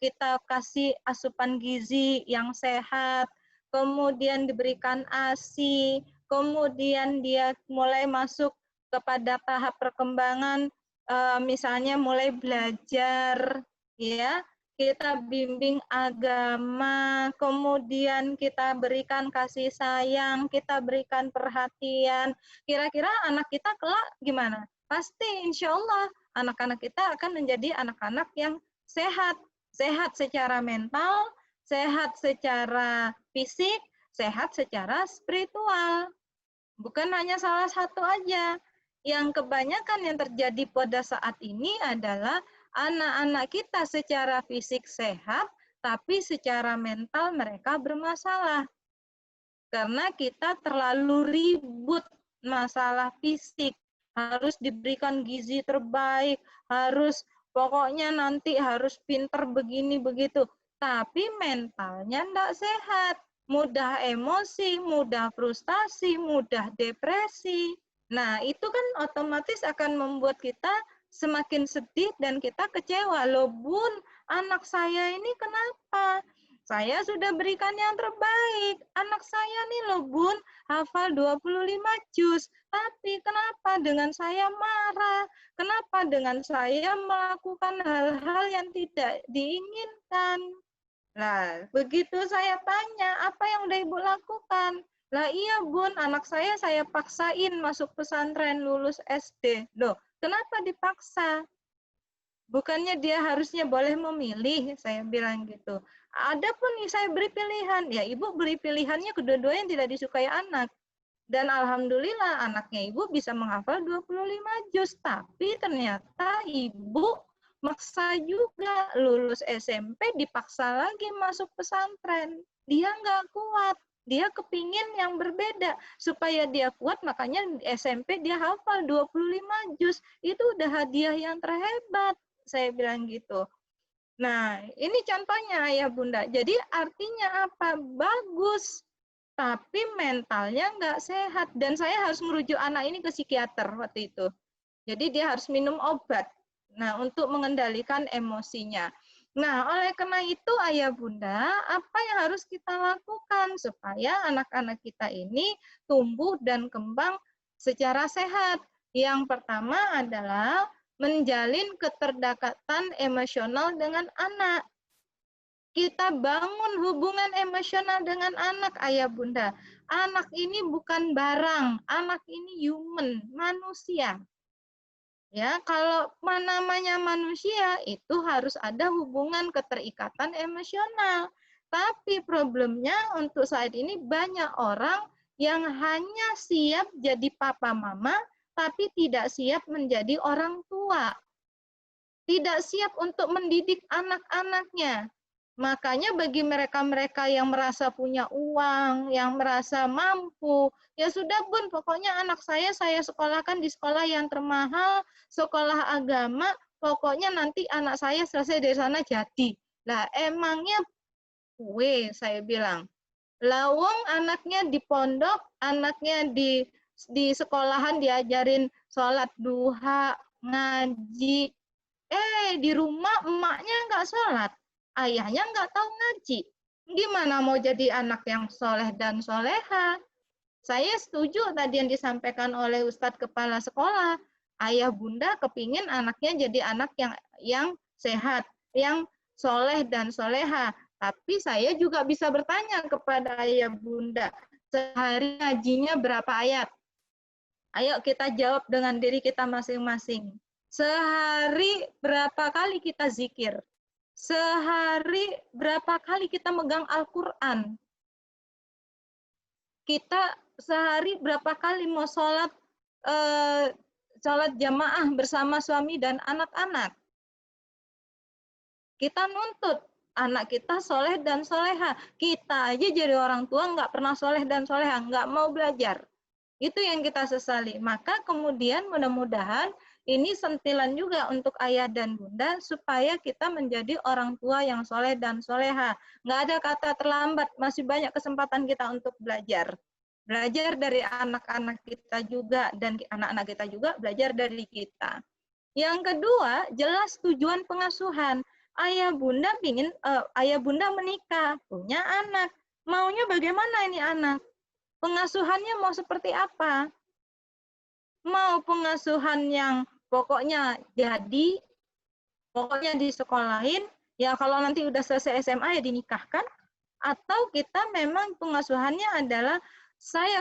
kita kasih asupan gizi yang sehat, kemudian diberikan ASI, kemudian dia mulai masuk kepada tahap perkembangan, misalnya mulai belajar, ya, kita bimbing agama, kemudian kita berikan kasih sayang, kita berikan perhatian. Kira-kira anak kita kelak gimana? Pasti insya Allah anak-anak kita akan menjadi anak-anak yang sehat. Sehat secara mental, sehat secara fisik, sehat secara spiritual. Bukan hanya salah satu aja. Yang kebanyakan yang terjadi pada saat ini adalah anak-anak kita secara fisik sehat, tapi secara mental mereka bermasalah. Karena kita terlalu ribut masalah fisik. Harus diberikan gizi terbaik, harus pokoknya nanti harus pinter begini begitu. Tapi mentalnya tidak sehat. Mudah emosi, mudah frustasi, mudah depresi. Nah, itu kan otomatis akan membuat kita semakin sedih dan kita kecewa. Loh Bun, anak saya ini kenapa? Saya sudah berikan yang terbaik. Anak saya nih loh Bun, hafal 25 juz. Tapi kenapa dengan saya marah? Kenapa dengan saya melakukan hal-hal yang tidak diinginkan? Nah, begitu saya tanya, apa yang udah Ibu lakukan? Lah iya Bun, anak saya paksain masuk pesantren lulus SD. Loh, kenapa dipaksa? Bukannya dia harusnya boleh memilih, saya bilang gitu. Ada pun nih saya beri pilihan, ya Ibu beri pilihannya kedua-duanya yang tidak disukai anak. Dan alhamdulillah anaknya Ibu bisa menghafal 25 juz, tapi ternyata Ibu maksa juga, lulus SMP dipaksa lagi masuk pesantren. Dia nggak kuat, dia kepingin yang berbeda. Supaya dia kuat, makanya SMP dia hafal 25 juz. Itu udah hadiah yang terhebat, saya bilang gitu. Nah, ini contohnya ya Bunda. Jadi artinya apa? Bagus, tapi mentalnya nggak sehat. Dan saya harus merujuk anak ini ke psikiater waktu itu. Jadi dia harus minum obat. Nah, untuk mengendalikan emosinya. Nah, oleh karena itu Ayah Bunda, apa yang harus kita lakukan supaya anak-anak kita ini tumbuh dan kembang secara sehat? Yang pertama adalah menjalin keterdekatan emosional dengan anak. Kita bangun hubungan emosional dengan anak, Ayah Bunda. Anak ini bukan barang, anak ini human, manusia. Ya, kalau namanya manusia itu harus ada hubungan keterikatan emosional. Tapi problemnya untuk saat ini banyak orang yang hanya siap jadi papa mama tapi tidak siap menjadi orang tua. tidak siap untuk mendidik anak-anaknya. Makanya bagi mereka-mereka yang merasa punya uang, yang merasa mampu, ya sudah Bun, pokoknya anak saya sekolahkan di sekolah yang termahal, sekolah agama, pokoknya nanti anak saya selesai dari sana jadi. Lah emangnya saya bilang, lawang anaknya di pondok, anaknya di sekolahan diajarin sholat duha, ngaji, di rumah emaknya nggak sholat, ayahnya nggak tahu ngaji. Gimana mau jadi anak yang soleh dan soleha? Saya setuju tadi yang disampaikan oleh Ustadz Kepala Sekolah. Ayah bunda kepingin anaknya jadi anak yang sehat, yang soleh dan soleha. Tapi saya juga bisa bertanya kepada ayah bunda, sehari ngajinya berapa ayat? Ayo kita jawab dengan diri kita masing-masing. Sehari berapa kali kita zikir? Sehari berapa kali kita megang Al-Quran? Kita sehari berapa kali mau sholat jamaah bersama suami dan anak-anak? Kita nuntut anak kita soleh dan soleha. Kita aja jadi orang tua nggak pernah soleh dan soleha, nggak mau belajar. Itu yang kita sesali. Maka kemudian mudah-mudahan ini sentilan juga untuk ayah dan bunda supaya kita menjadi orang tua yang soleh dan soleha. Nggak ada kata terlambat, masih banyak kesempatan kita untuk belajar. Belajar dari anak-anak kita juga dan anak-anak kita juga belajar dari kita. Yang kedua, jelas tujuan pengasuhan. Ayah bunda menikah, punya anak. Maunya bagaimana ini anak? Pengasuhannya mau seperti apa? Mau pengasuhan yang pokoknya disekolahin, ya kalau nanti udah selesai SMA ya dinikahkan, atau kita memang pengasuhannya adalah saya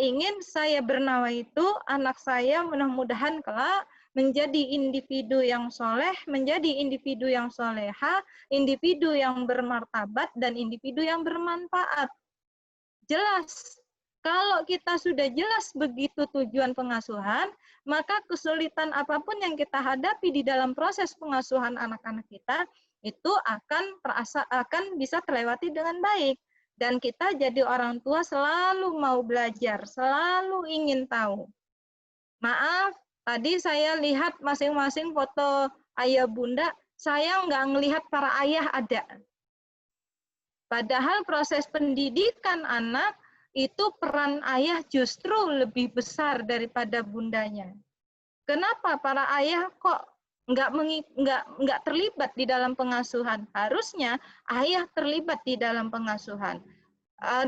ingin saya bernawa itu anak saya mudah-mudahan kelak menjadi individu yang soleh, menjadi individu yang soleha, individu yang bermartabat, dan individu yang bermanfaat. Jelas. Kalau kita sudah jelas begitu tujuan pengasuhan, maka kesulitan apapun yang kita hadapi di dalam proses pengasuhan anak-anak kita, itu akan bisa terlewati dengan baik. Dan kita jadi orang tua selalu mau belajar, selalu ingin tahu. Maaf, tadi saya lihat masing-masing foto ayah bunda, saya nggak ngelihat para ayah ada. Padahal proses pendidikan anak, itu peran ayah justru lebih besar daripada bundanya. Kenapa para ayah kok nggak terlibat di dalam pengasuhan? Harusnya ayah terlibat di dalam pengasuhan.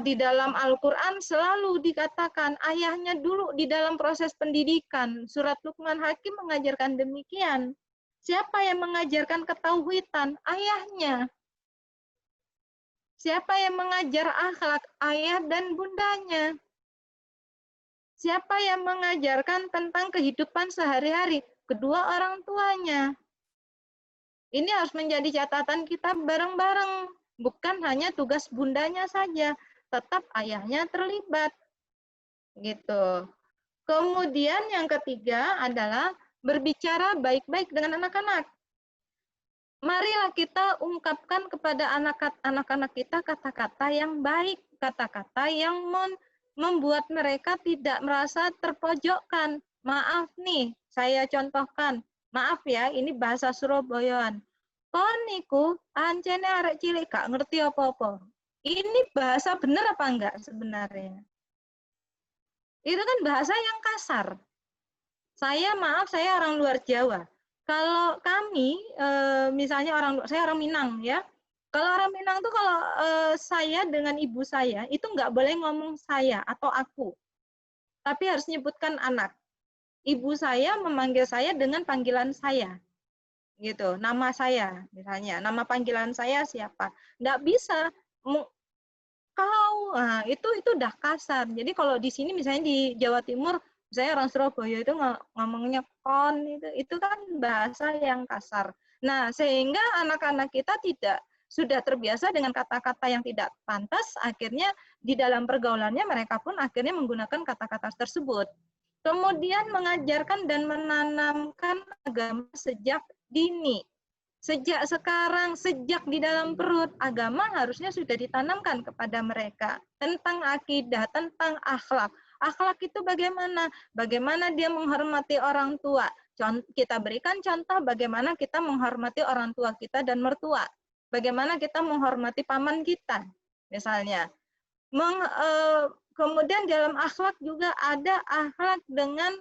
Di dalam Al-Quran selalu dikatakan ayahnya dulu di dalam proses pendidikan. Surat Luqman Hakim mengajarkan demikian. Siapa yang mengajarkan ketauhidan? Ayahnya. Siapa yang mengajar akhlak? Ayah dan bundanya. Siapa yang mengajarkan tentang kehidupan sehari-hari? Kedua orang tuanya. Ini harus menjadi catatan kita bareng-bareng. Bukan hanya tugas bundanya saja, tetap ayahnya terlibat. Gitu. Kemudian yang ketiga adalah berbicara baik-baik dengan anak-anak. Marilah kita ungkapkan kepada anak-anak kita kata-kata yang baik, kata-kata yang membuat mereka tidak merasa terpojokkan. Maaf nih, saya contohkan. Maaf ya, ini bahasa Surabayaan. Kon niku ancene arek cilik gak ngerti apa-apa. Ini bahasa benar apa enggak sebenarnya? Itu kan bahasa yang kasar. Saya orang luar Jawa. Kalau kami, misalnya saya orang Minang ya. Kalau orang Minang tuh kalau saya dengan ibu saya itu nggak boleh ngomong saya atau aku, tapi harus nyebutkan anak. Ibu saya memanggil saya dengan panggilan saya, gitu. Nama saya, misalnya, nama panggilan saya siapa? Nggak bisa. Kau, nah, itu udah kasar. Jadi kalau di sini misalnya di Jawa Timur, saya orang Surabaya itu ngomongnya kon, itu kan bahasa yang kasar. Nah, sehingga anak-anak kita sudah terbiasa dengan kata-kata yang tidak pantas, akhirnya di dalam pergaulannya mereka pun akhirnya menggunakan kata-kata tersebut. Kemudian mengajarkan dan menanamkan agama sejak dini. Sejak sekarang, sejak di dalam perut, agama harusnya sudah ditanamkan kepada mereka. Tentang akidah, tentang akhlak. Akhlak itu bagaimana? Bagaimana dia menghormati orang tua. Kita berikan contoh bagaimana kita menghormati orang tua kita dan mertua. Bagaimana kita menghormati paman kita, misalnya. Kemudian dalam akhlak juga ada akhlak dengan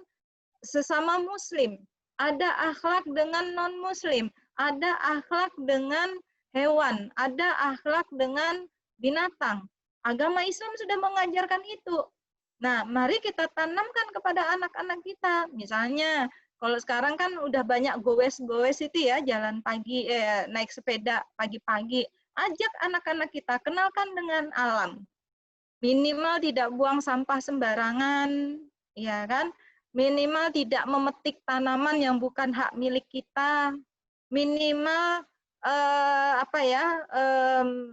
sesama muslim. Ada akhlak dengan non-muslim. Ada akhlak dengan hewan, ada akhlak dengan binatang. Agama Islam sudah mengajarkan itu. Nah, mari kita tanamkan kepada anak-anak kita. Misalnya, kalau sekarang kan udah banyak goes-goes itu ya, jalan pagi, naik sepeda pagi-pagi. Ajak anak-anak kita, kenalkan dengan alam. Minimal tidak buang sampah sembarangan, ya kan? Minimal tidak memetik tanaman yang bukan hak milik kita. Minimal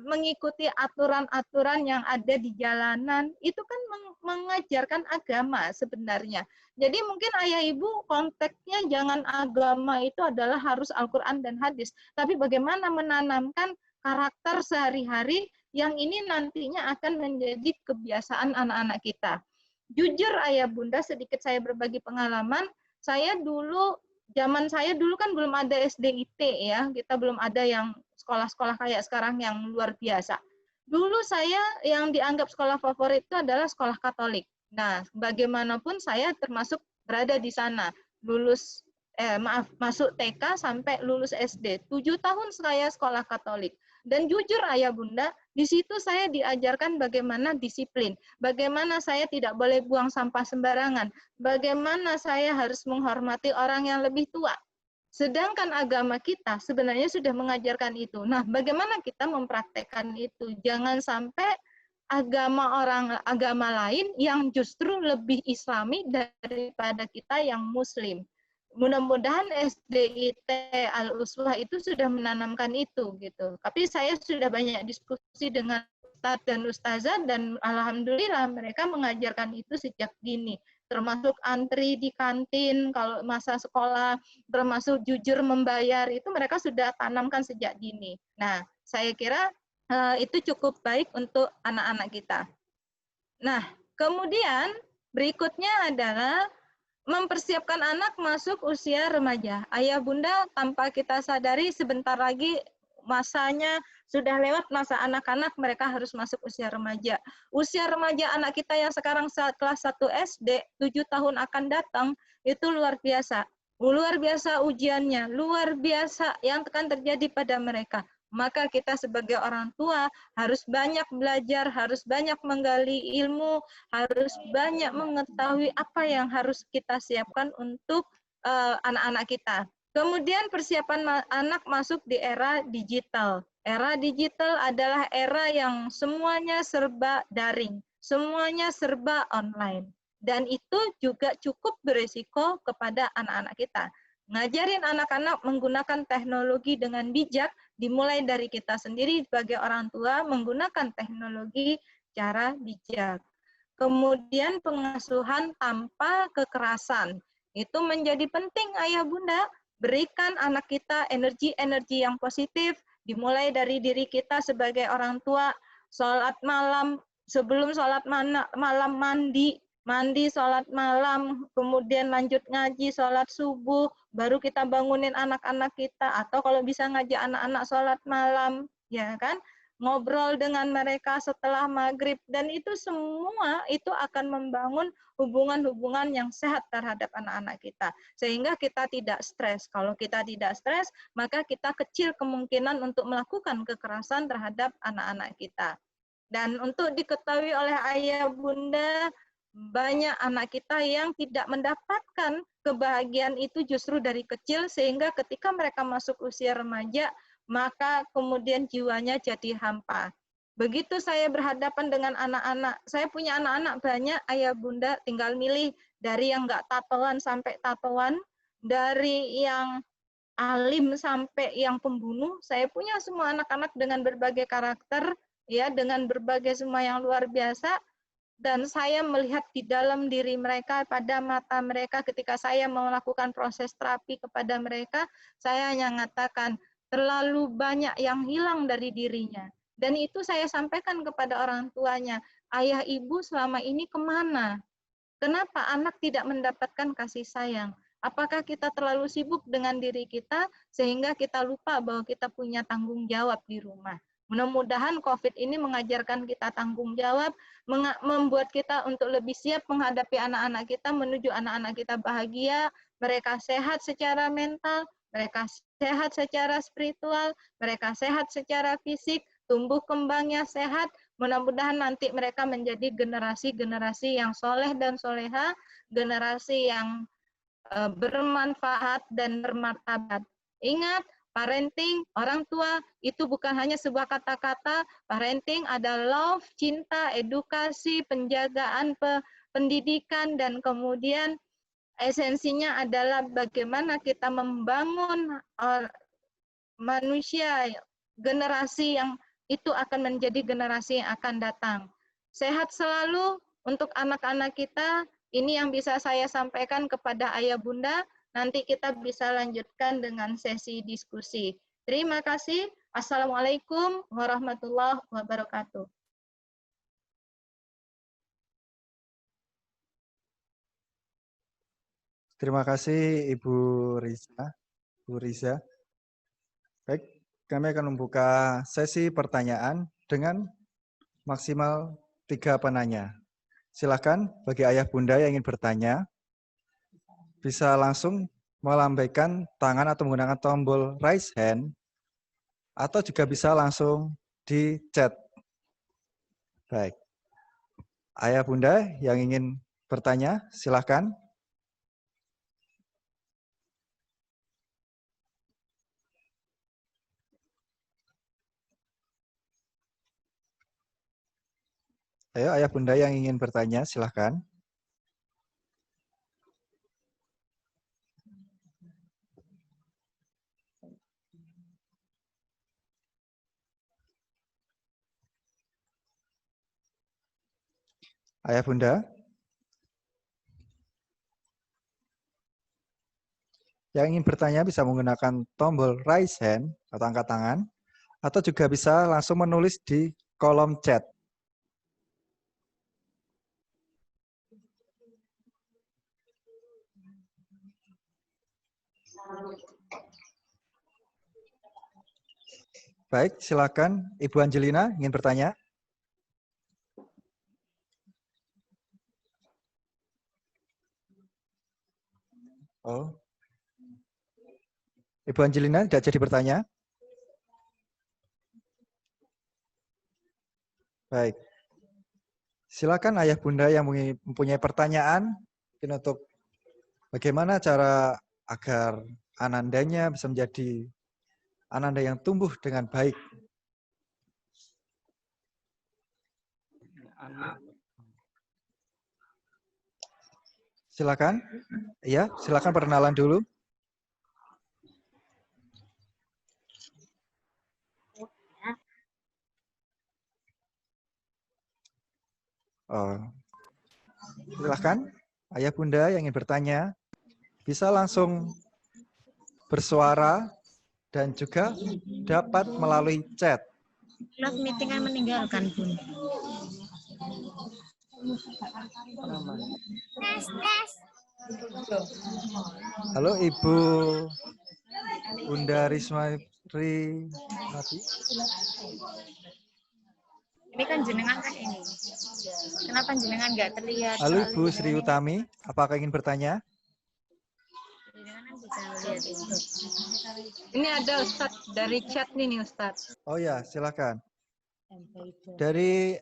mengikuti aturan-aturan yang ada di jalanan. Itu kan mengajarkan agama sebenarnya. Jadi mungkin ayah ibu konteksnya jangan agama itu adalah harus Al-Quran dan hadis, tapi bagaimana menanamkan karakter sehari-hari yang ini nantinya akan menjadi kebiasaan anak-anak kita. Jujur ayah bunda, sedikit saya berbagi pengalaman. Zaman saya dulu kan belum ada SDIT ya, kita belum ada yang sekolah-sekolah kayak sekarang yang luar biasa. Dulu saya yang dianggap sekolah favorit itu adalah sekolah Katolik. Nah, bagaimanapun saya termasuk berada di sana, masuk TK sampai lulus SD. 7 tahun saya sekolah Katolik. Dan jujur ayah bunda, di situ saya diajarkan bagaimana disiplin, bagaimana saya tidak boleh buang sampah sembarangan, bagaimana saya harus menghormati orang yang lebih tua. Sedangkan agama kita sebenarnya sudah mengajarkan itu. Nah, bagaimana kita mempraktekkan itu? Jangan sampai agama lain yang justru lebih Islami daripada kita yang Muslim. Mudah-mudahan SDIT Al-Uswah itu sudah menanamkan itu gitu. Tapi saya sudah banyak diskusi dengan Ustadz dan Ustazah dan alhamdulillah mereka mengajarkan itu sejak dini. Termasuk antri di kantin kalau masa sekolah, termasuk jujur membayar itu mereka sudah tanamkan sejak dini. Nah, saya kira itu cukup baik untuk anak-anak kita. Nah, kemudian berikutnya adalah mempersiapkan anak masuk usia remaja. Ayah bunda tanpa kita sadari sebentar lagi masanya sudah lewat masa anak-anak, mereka harus masuk usia remaja. Usia remaja anak kita yang sekarang kelas 1 SD, 7 tahun akan datang, itu luar biasa. Luar biasa ujiannya, luar biasa yang akan terjadi pada mereka. Maka kita sebagai orang tua harus banyak belajar, harus banyak menggali ilmu, harus banyak mengetahui apa yang harus kita siapkan untuk anak-anak kita. Kemudian persiapan anak masuk di era digital. Era digital adalah era yang semuanya serba daring, semuanya serba online. Dan itu juga cukup berisiko kepada anak-anak kita. Ngajarin anak-anak menggunakan teknologi dengan bijak, dimulai dari kita sendiri sebagai orang tua menggunakan teknologi cara bijak. Kemudian pengasuhan tanpa kekerasan. Itu menjadi penting ayah bunda, berikan anak kita energi-energi yang positif, dimulai dari diri kita sebagai orang tua, sholat malam, sebelum sholat malam mandi, sholat malam, kemudian lanjut ngaji, sholat subuh, baru kita bangunin anak-anak kita, atau kalau bisa ngajak anak-anak sholat malam, ya kan? Ngobrol dengan mereka setelah maghrib, dan itu semua itu akan membangun hubungan-hubungan yang sehat terhadap anak-anak kita, sehingga kita tidak stres. Kalau kita tidak stres, maka kita kecil kemungkinan untuk melakukan kekerasan terhadap anak-anak kita. Dan untuk diketahui oleh ayah bunda, banyak anak kita yang tidak mendapatkan kebahagiaan itu justru dari kecil, sehingga ketika mereka masuk usia remaja, maka kemudian jiwanya jadi hampa. Begitu saya berhadapan dengan anak-anak, saya punya anak-anak banyak, ayah bunda, tinggal milih dari yang nggak tatoan sampai tatoan, dari yang alim sampai yang pembunuh. Saya punya semua anak-anak dengan berbagai karakter, ya, dengan berbagai semua yang luar biasa. dan saya melihat di dalam diri mereka, pada mata mereka ketika saya melakukan proses terapi kepada mereka, saya hanya mengatakan terlalu banyak yang hilang dari dirinya. Dan itu saya sampaikan kepada orang tuanya, ayah ibu selama ini kemana? Kenapa anak tidak mendapatkan kasih sayang? Apakah kita terlalu sibuk dengan diri kita sehingga kita lupa bahwa kita punya tanggung jawab di rumah? Mudah-mudahan COVID ini mengajarkan kita tanggung jawab, membuat kita untuk lebih siap menghadapi anak-anak kita, menuju anak-anak kita bahagia, mereka sehat secara mental, mereka sehat secara spiritual, mereka sehat secara fisik, tumbuh kembangnya sehat. Mudah-mudahan nanti mereka menjadi generasi-generasi yang soleh dan soleha, generasi yang bermanfaat dan bermartabat. Ingat, parenting, orang tua, itu bukan hanya sebuah kata-kata. Parenting ada love, cinta, edukasi, penjagaan, pendidikan, dan kemudian esensinya adalah bagaimana kita membangun manusia, generasi yang itu akan menjadi generasi yang akan datang. Sehat selalu untuk anak-anak kita. Ini yang bisa saya sampaikan kepada ayah bunda. Nanti kita bisa lanjutkan dengan sesi diskusi. Terima kasih. Assalamualaikum warahmatullahi wabarakatuh. Terima kasih Ibu Riza. Bu Riza. Baik, kami akan membuka sesi pertanyaan dengan maksimal 3 penanya. Silakan bagi ayah bunda yang ingin bertanya, bisa langsung melambaikan tangan atau menggunakan tombol raise hand, atau juga bisa langsung di chat. Baik. Ayah bunda yang ingin bertanya, silakan. Ayo, ayah bunda yang ingin bertanya, silakan. Ayah bunda. Yang ingin bertanya bisa menggunakan tombol raise hand atau angkat tangan, atau juga bisa langsung menulis di kolom chat. Baik, silakan Ibu Angelina ingin bertanya. Oh, Ibu Angelina tidak jadi bertanya. Baik, silakan ayah bunda yang mempunyai pertanyaan mungkin untuk bagaimana cara agar anandanya bisa menjadi ananda yang tumbuh dengan baik. Silakan. Ya, silakan perkenalan dulu. Oh. Silakan ayah bunda yang ingin bertanya bisa langsung bersuara dan juga dapat melalui chat. Live meeting kan meninggalkan, Bun. Halo Ibu Bunda Risma Mati. Ini kan jenengan kan ini. Kenapa jenengan nggak terlihat? Halo Ibu Sri Utami, apakah ingin bertanya? Ini ada Ustadz dari chat nih Ustadz. Oh ya, silakan. Dari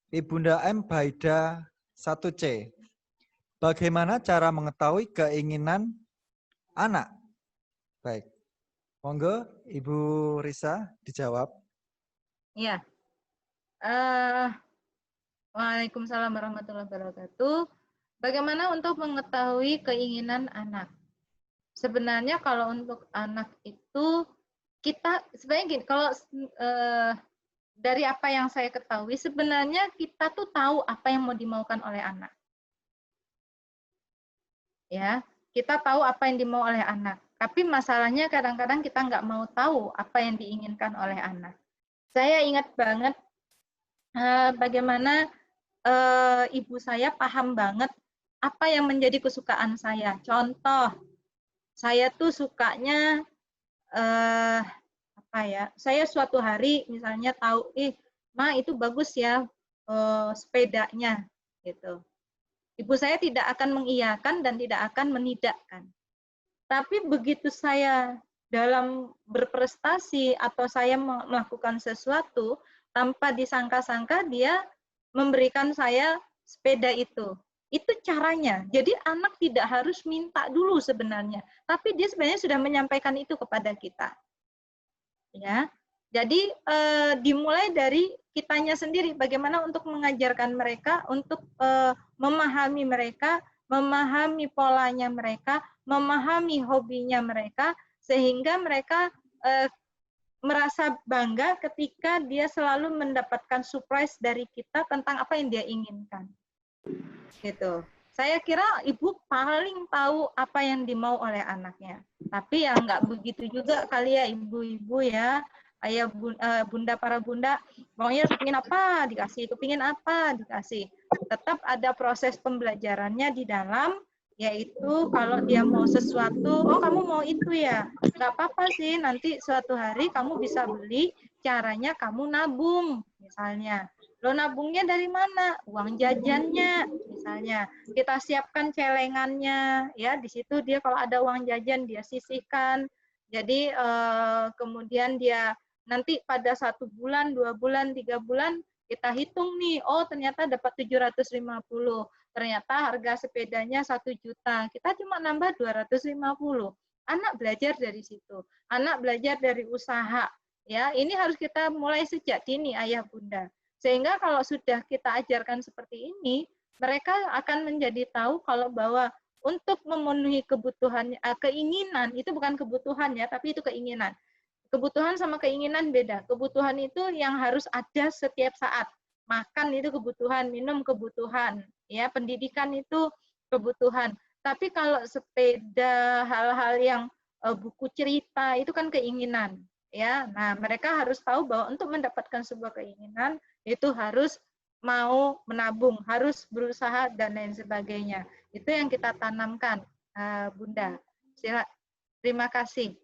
Ibunda M. Baida 1C. Bagaimana cara mengetahui keinginan anak? Baik. Monggo Ibu Risa dijawab. Iya. Waalaikumsalam warahmatullahi wabarakatuh. Bagaimana untuk mengetahui keinginan anak? Sebenarnya kalau untuk anak itu kita sebenarnya gini, kalau dari apa yang saya ketahui, sebenarnya kita tuh tahu apa yang mau dimaukan oleh anak. Ya, kita tahu apa yang dimau oleh anak. Tapi masalahnya kadang-kadang kita nggak mau tahu apa yang diinginkan oleh anak. Saya ingat banget bagaimana ibu saya paham banget apa yang menjadi kesukaan saya. Contoh, saya tuh sukanya apa ya? Saya suatu hari misalnya tahu, Ma itu bagus ya sepedanya, gitu. Ibu saya tidak akan mengiyakan dan tidak akan menidakkan. Tapi begitu saya dalam berprestasi atau saya melakukan sesuatu tanpa disangka-sangka dia memberikan saya sepeda itu. Itu caranya. Jadi anak tidak harus minta dulu sebenarnya, tapi dia sebenarnya sudah menyampaikan itu kepada kita. Ya. Jadi dimulai dari kitanya sendiri bagaimana untuk mengajarkan mereka untuk memahami mereka, memahami polanya mereka, memahami hobinya mereka, sehingga mereka merasa bangga ketika dia selalu mendapatkan surprise dari kita tentang apa yang dia inginkan. Gitu. Saya kira ibu paling tahu apa yang dimau oleh anaknya. Tapi ya nggak begitu juga kali ya ibu-ibu ya. Ayah bunda, para bunda, maunya kepingin apa dikasih, kepingin apa dikasih. Tetap ada proses pembelajarannya di dalam, yaitu kalau dia mau sesuatu, oh kamu mau itu ya, nggak apa-apa sih, nanti suatu hari kamu bisa beli, caranya kamu nabung, misalnya. Lo nabungnya dari mana? Uang jajannya, misalnya. Kita siapkan celengannya, ya di situ dia kalau ada uang jajan dia sisihkan. Jadi kemudian dia nanti pada 1 bulan, 2 bulan, 3 bulan kita hitung nih, oh ternyata dapat 750, ternyata harga sepedanya 1 juta, kita cuma nambah 250. Anak belajar dari situ, anak belajar dari usaha, ya ini harus kita mulai sejak dini ayah bunda, sehingga kalau sudah kita ajarkan seperti ini, mereka akan menjadi tahu kalau bahwa untuk memenuhi kebutuhan, keinginan itu bukan kebutuhan ya, tapi itu keinginan. Kebutuhan sama keinginan beda. Kebutuhan itu yang harus ada setiap saat. Makan itu kebutuhan, minum kebutuhan, ya pendidikan itu kebutuhan. Tapi kalau sepeda, hal-hal yang buku cerita itu kan keinginan, ya. Nah, mereka harus tahu bahwa untuk mendapatkan sebuah keinginan itu harus mau menabung, harus berusaha dan lain sebagainya. Itu yang kita tanamkan, Bunda. Terima kasih.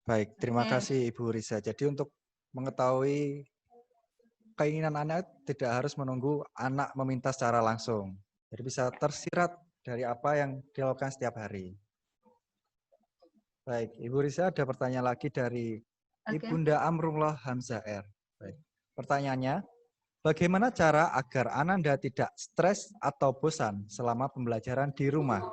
Baik, terima kasih Ibu Riza. Jadi untuk mengetahui keinginan anak tidak harus menunggu anak meminta secara langsung. Jadi bisa tersirat dari apa yang dilakukan setiap hari. Baik, Ibu Riza ada pertanyaan lagi dari Ibunda Amrullah Hamzah R. Baik. Pertanyaannya, bagaimana cara agar Ananda tidak stres atau bosan selama pembelajaran di rumah?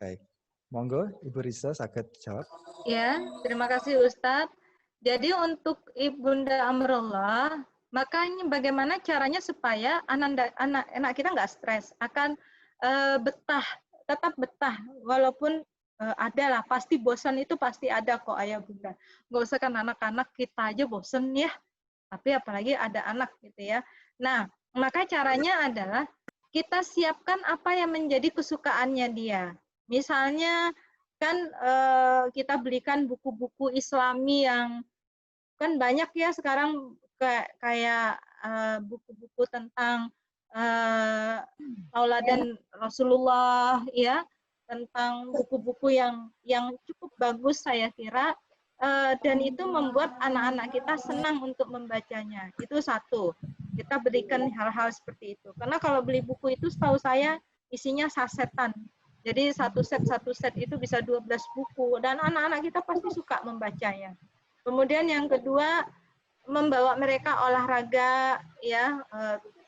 Baik. Monggo, Ibu Riza saged jawab. Ya, terima kasih Ustadz. Jadi untuk Ibunda Amrullah, makanya bagaimana caranya supaya anak kita nggak stres, akan betah, tetap betah, walaupun ada lah, pasti bosan itu pasti ada kok ayah bunda. Nggak usah kan anak-anak kita aja bosan ya, tapi apalagi ada anak gitu ya. Nah, maka caranya adalah kita siapkan apa yang menjadi kesukaannya dia. Misalnya kan kita belikan buku-buku Islami yang kan banyak ya sekarang kayak buku-buku tentang tauladan Rasulullah ya, tentang buku-buku yang cukup bagus saya kira, dan itu membuat anak-anak kita senang untuk membacanya. Itu satu, kita berikan hal-hal seperti itu. Karena kalau beli buku itu setahu saya isinya sasetan. Jadi satu set itu bisa 12 buku dan anak-anak kita pasti suka membacanya. Kemudian yang kedua, membawa mereka olahraga ya.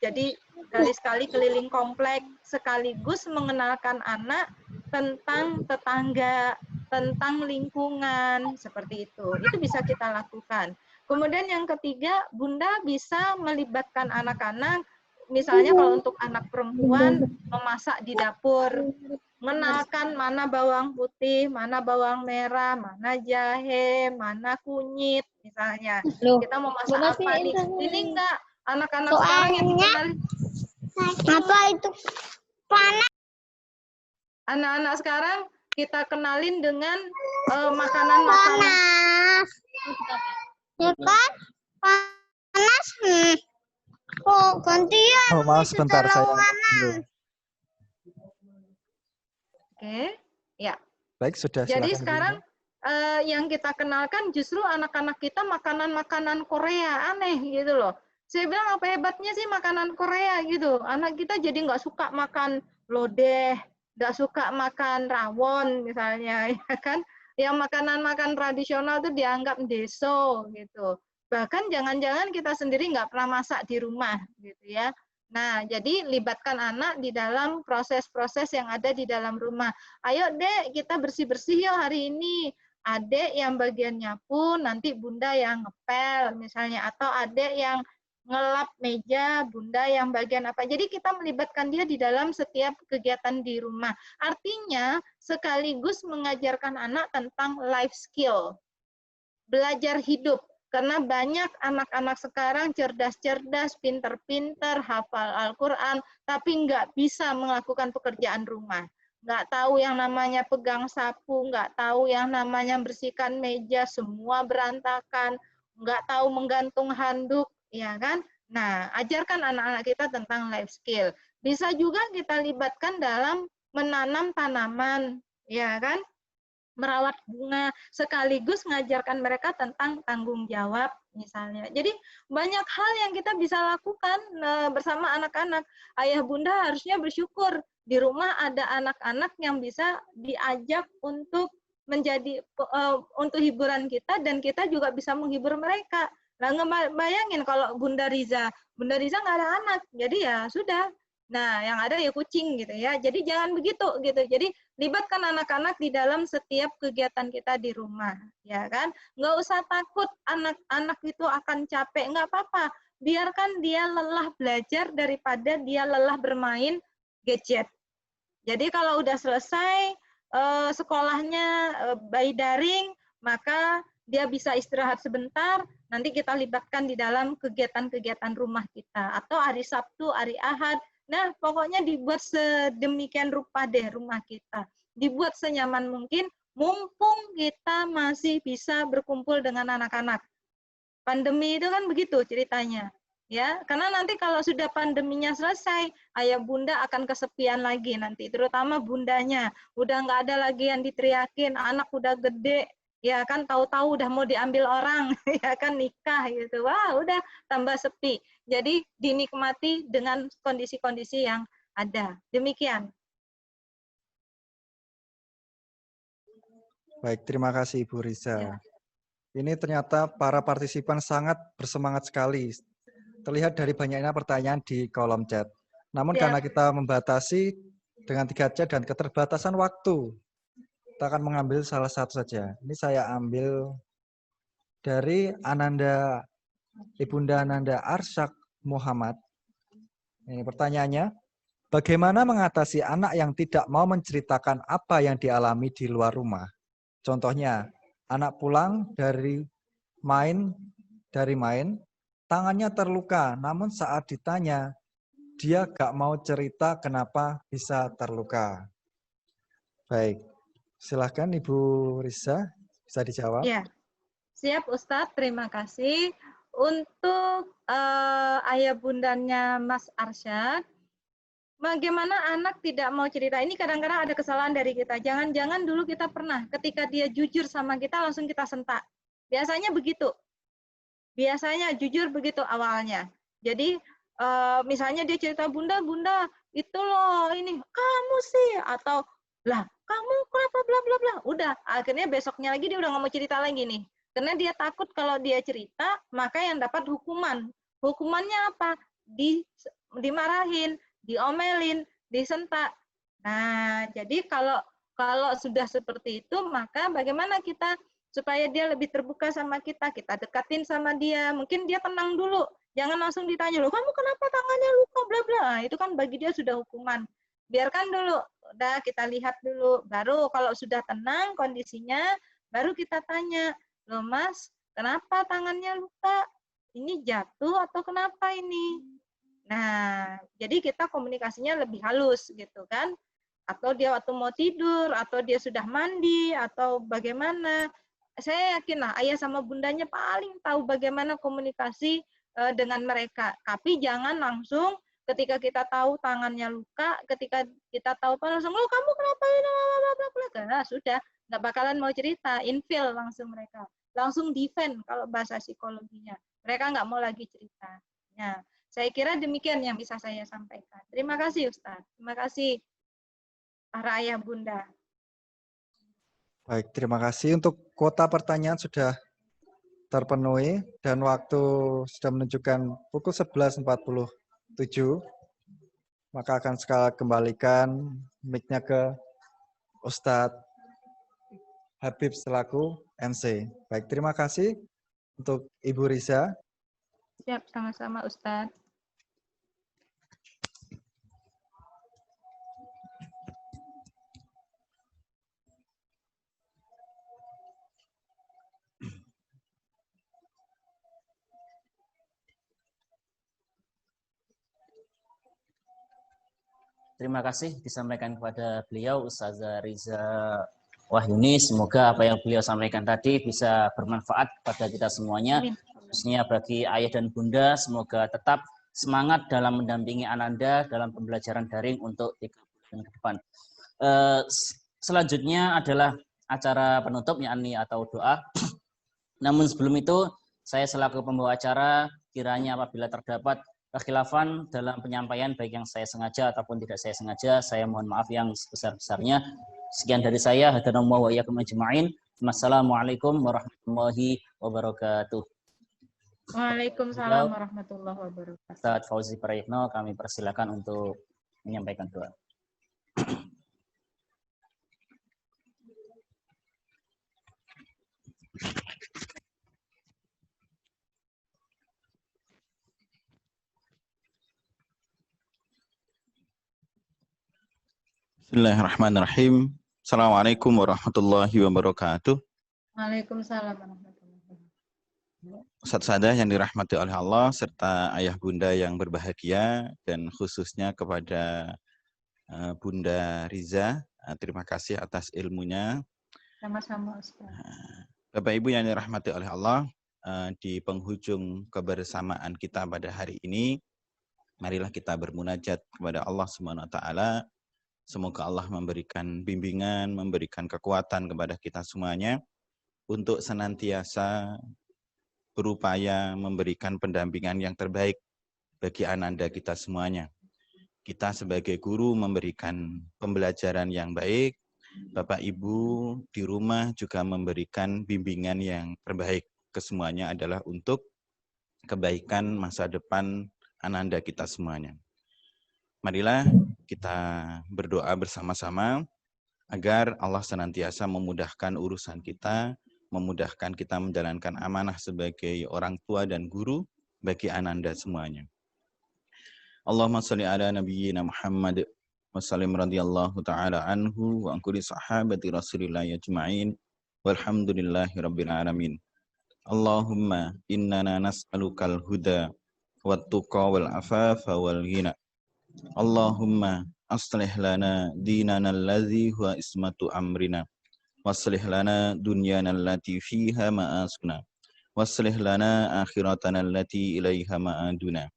Jadi sekali keliling komplek sekaligus mengenalkan anak tentang tetangga, tentang lingkungan seperti itu. Itu bisa kita lakukan. Kemudian yang ketiga, Bunda bisa melibatkan anak-anak, misalnya kalau untuk anak perempuan memasak di dapur. mengenalkan mana bawang putih, mana bawang merah, mana jahe, mana kunyit misalnya. Loh, Kita mau masak apa nih? Ini enggak anak-anak soalnya sekarang yang dikenal. apa itu panas? Anak-anak sekarang kita kenalin dengan makanan-makanan. Ya kan? Panas. Oh, gantian. Oh, maaf sebentar saya. Oke, ya. Baik, sudah. Jadi Silakan, sekarang yang kita kenalkan justru anak-anak kita makanan-makanan Korea, aneh gitu loh. Saya bilang apa hebatnya sih makanan Korea gitu. Anak kita jadi nggak suka makan lodeh, nggak suka makan rawon misalnya, ya kan? Yang makanan-makan tradisional itu dianggap deso gitu. Bahkan jangan-jangan kita sendiri nggak pernah masak di rumah gitu ya. Nah, jadi libatkan anak di dalam proses-proses yang ada di dalam rumah. Ayo Dek, kita bersih-bersih yuk hari ini. Adek yang bagian nyapu, nanti Bunda yang ngepel misalnya. Atau adek yang ngelap meja, Bunda yang bagian apa. Jadi kita melibatkan dia di dalam setiap kegiatan di rumah. Artinya sekaligus mengajarkan anak tentang life skill. Belajar hidup. Karena banyak anak-anak sekarang cerdas-cerdas, pinter-pinter, hafal Al-Quran, tapi nggak bisa melakukan pekerjaan rumah. Nggak tahu yang namanya pegang sapu, nggak tahu yang namanya bersihkan meja, semua berantakan, nggak tahu menggantung handuk, ya kan? Nah, ajarkan anak-anak kita tentang life skill. Bisa juga kita libatkan dalam menanam tanaman, ya kan? Merawat bunga, sekaligus mengajarkan mereka tentang tanggung jawab misalnya. Jadi banyak hal yang kita bisa lakukan bersama anak-anak. Ayah bunda harusnya bersyukur di rumah ada anak-anak yang bisa diajak untuk menjadi untuk hiburan kita dan kita juga bisa menghibur mereka. Nah, bayangin kalau Bunda Riza nggak ada anak, jadi ya sudah. Nah, yang ada ya kucing gitu ya. Jadi jangan begitu gitu. Jadi libatkan anak-anak di dalam setiap kegiatan kita di rumah, ya kan? Nggak usah takut anak-anak itu akan capek, nggak apa-apa. Biarkan dia lelah belajar daripada dia lelah bermain gadget. Jadi kalau udah selesai sekolahnya by daring, maka dia bisa istirahat sebentar, nanti kita libatkan di dalam kegiatan-kegiatan rumah kita. Atau hari Sabtu, hari Ahad, nah, pokoknya dibuat sedemikian rupa deh rumah kita. Dibuat senyaman mungkin, mumpung kita masih bisa berkumpul dengan anak-anak. Pandemi itu kan begitu ceritanya. Ya, karena nanti kalau sudah pandeminya selesai, ayah bunda akan kesepian lagi nanti, terutama bundanya. Udah nggak ada lagi yang diteriakin, anak udah gede, ya kan tahu-tahu udah mau diambil orang, ya kan nikah gitu. Wah, udah tambah sepi. Jadi dinikmati dengan kondisi-kondisi yang ada. Demikian. Baik, terima kasih Ibu Riza. Ya. Ini ternyata para partisipan sangat bersemangat sekali. Terlihat dari banyaknya pertanyaan di kolom chat. Namun Ya. karena kita membatasi dengan 3 chat dan keterbatasan waktu, kita akan mengambil salah satu saja. Ini saya ambil dari Ibunda Ananda Arsak Muhammad. Ini pertanyaannya, bagaimana mengatasi anak yang tidak mau menceritakan apa yang dialami di luar rumah? Contohnya, anak pulang dari main, tangannya terluka, namun saat ditanya, dia gak mau cerita kenapa bisa terluka. Baik, silahkan Ibu Riza, bisa dijawab. Ya, siap Ustadz, terima kasih. Untuk ayah bundanya Mas Arsyad, bagaimana anak tidak mau cerita? Ini kadang-kadang ada kesalahan dari kita. Jangan-jangan dulu kita pernah, ketika dia jujur sama kita, langsung kita sentak. Biasanya begitu. Biasanya jujur begitu awalnya. Jadi misalnya dia cerita, bunda itu loh ini kamu sih, atau lah kamu kenapa bla bla bla. Udah, akhirnya besoknya lagi dia udah nggak mau cerita lagi nih. Karena dia takut kalau dia cerita, maka yang dapat hukuman. Hukumannya apa? Dimarahin, diomelin, disentak. Nah, jadi kalau sudah seperti itu, maka bagaimana kita supaya dia lebih terbuka sama kita dekatin sama dia, mungkin dia tenang dulu, jangan langsung ditanya, loh kamu kenapa tangannya luka, bla bla. Nah, itu kan bagi dia sudah hukuman. biarkan dulu, udah kita lihat dulu, baru kalau sudah tenang kondisinya, baru kita tanya, loh Mas, kenapa tangannya luka? Ini jatuh atau kenapa ini? Nah, jadi kita komunikasinya lebih halus gitu kan. Atau dia waktu mau tidur, atau dia sudah mandi, atau bagaimana. Saya yakinlah ayah sama bundanya paling tahu bagaimana komunikasi dengan mereka. Tapi jangan langsung ketika kita tahu tangannya luka, ketika kita tahu langsung, oh kamu kenapa ini? Nah, sudah, nggak bakalan mau cerita, infil langsung mereka. Langsung defend kalau bahasa psikologinya. Mereka nggak mau lagi cerita. Nah, saya kira demikian yang bisa saya sampaikan. Terima kasih Ustaz. Terima kasih para ayah bunda. Baik, terima kasih. Untuk kuota pertanyaan sudah terpenuhi dan waktu sudah menunjukkan pukul 11.47. Maka akan sekali kembalikan mic-nya ke Ustadz Habib selaku MC. Baik, terima kasih untuk Ibu Riza. Siap, sama-sama Ustadz. Terima kasih disampaikan kepada beliau Ustazah Riza Wahyuni. Semoga apa yang beliau sampaikan tadi bisa bermanfaat kepada kita semuanya, khususnya bagi ayah dan bunda. Semoga tetap semangat dalam mendampingi Ananda dalam pembelajaran daring untuk 3 bulan ke depan. Selanjutnya adalah acara penutup yakni atau doa. Namun sebelum itu, saya selaku pembawa acara, kiranya apabila terdapat kekhilafan dalam penyampaian baik yang saya sengaja ataupun tidak saya sengaja, saya mohon maaf yang sebesar-besarnya. Sekian dari saya. Hadanallahu wa iyyakum ajma'in. Wassalamualaikum warahmatullahi wabarakatuh. Waalaikumsalam warahmatullahi wabarakatuh. Ustaz Fauzi Prayitno, kami persilakan untuk menyampaikan doa. Bismillahirrahmanirrahim. Assalamualaikum warahmatullahi wabarakatuh. Waalaikumsalam warahmatullahi wabarakatuh. Ustaz Sadah yang dirahmati oleh Allah serta ayah bunda yang berbahagia dan khususnya kepada Bunda Riza, terima kasih atas ilmunya. Sama-sama Ustaz. Bapak Ibu yang dirahmati oleh Allah, di penghujung kebersamaan kita pada hari ini, marilah kita bermunajat kepada Allah Subhanahu wa taala. Semoga Allah memberikan bimbingan, memberikan kekuatan kepada kita semuanya untuk senantiasa berupaya memberikan pendampingan yang terbaik bagi ananda kita semuanya. Kita sebagai guru memberikan pembelajaran yang baik, Bapak Ibu di rumah juga memberikan bimbingan yang terbaik. Kesemuanya adalah untuk kebaikan masa depan ananda kita semuanya. Marilah kita berdoa bersama-sama agar Allah senantiasa memudahkan urusan kita, memudahkan kita menjalankan amanah sebagai orang tua dan guru bagi ananda semuanya. Allahumma sholli ala nabiyyina Muhammad wa sallim radhiyallahu ta'ala anhu wa an kulli sahabati Rasulillah ajma'in walhamdulillahi rabbil alamin. Allahumma innana nas'alukal huda wat tuqa wal afafa wal ghina. Allahumma aslih lana dinana alladhi huwa ismatu amrina waslih lana dunyana allati fiha ma'asuna waslih lana akhiratana allati ilaiha ma'aduna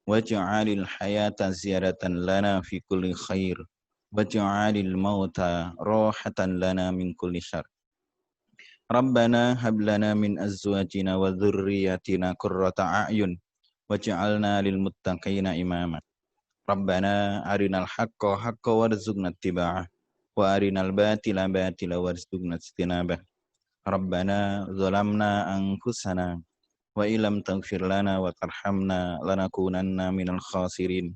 waj'alil hayata ziyaratan lana fi kulli khair waj'alil mauta rahatan lana min kulli syarr. Rabbana hab lana min azwajina wa dhurriyyatina qurrata a'yun waj'alna lil muttaqina imama. Rabbana arinal haqqa haqqa warzuqna ittiba'ah wa arinal batila batila warzuqna ijtinabah. Rabbana zalamna anfusana wa illam taghfir lana wa tarhamna lanakunanna minal khasirin.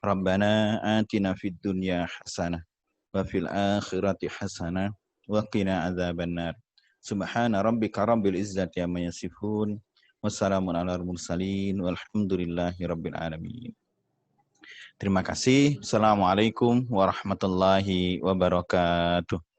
Rabbana atina fid dunya hasanah wa fil akhirati hasanah wa qina adzabannar. Subhana rabbika rabbil izzati amma yasifun. Wassalamun alal mursalin walhamdulillahi rabbil alamin. Terima kasih. Assalamualaikum warahmatullahi wabarakatuh.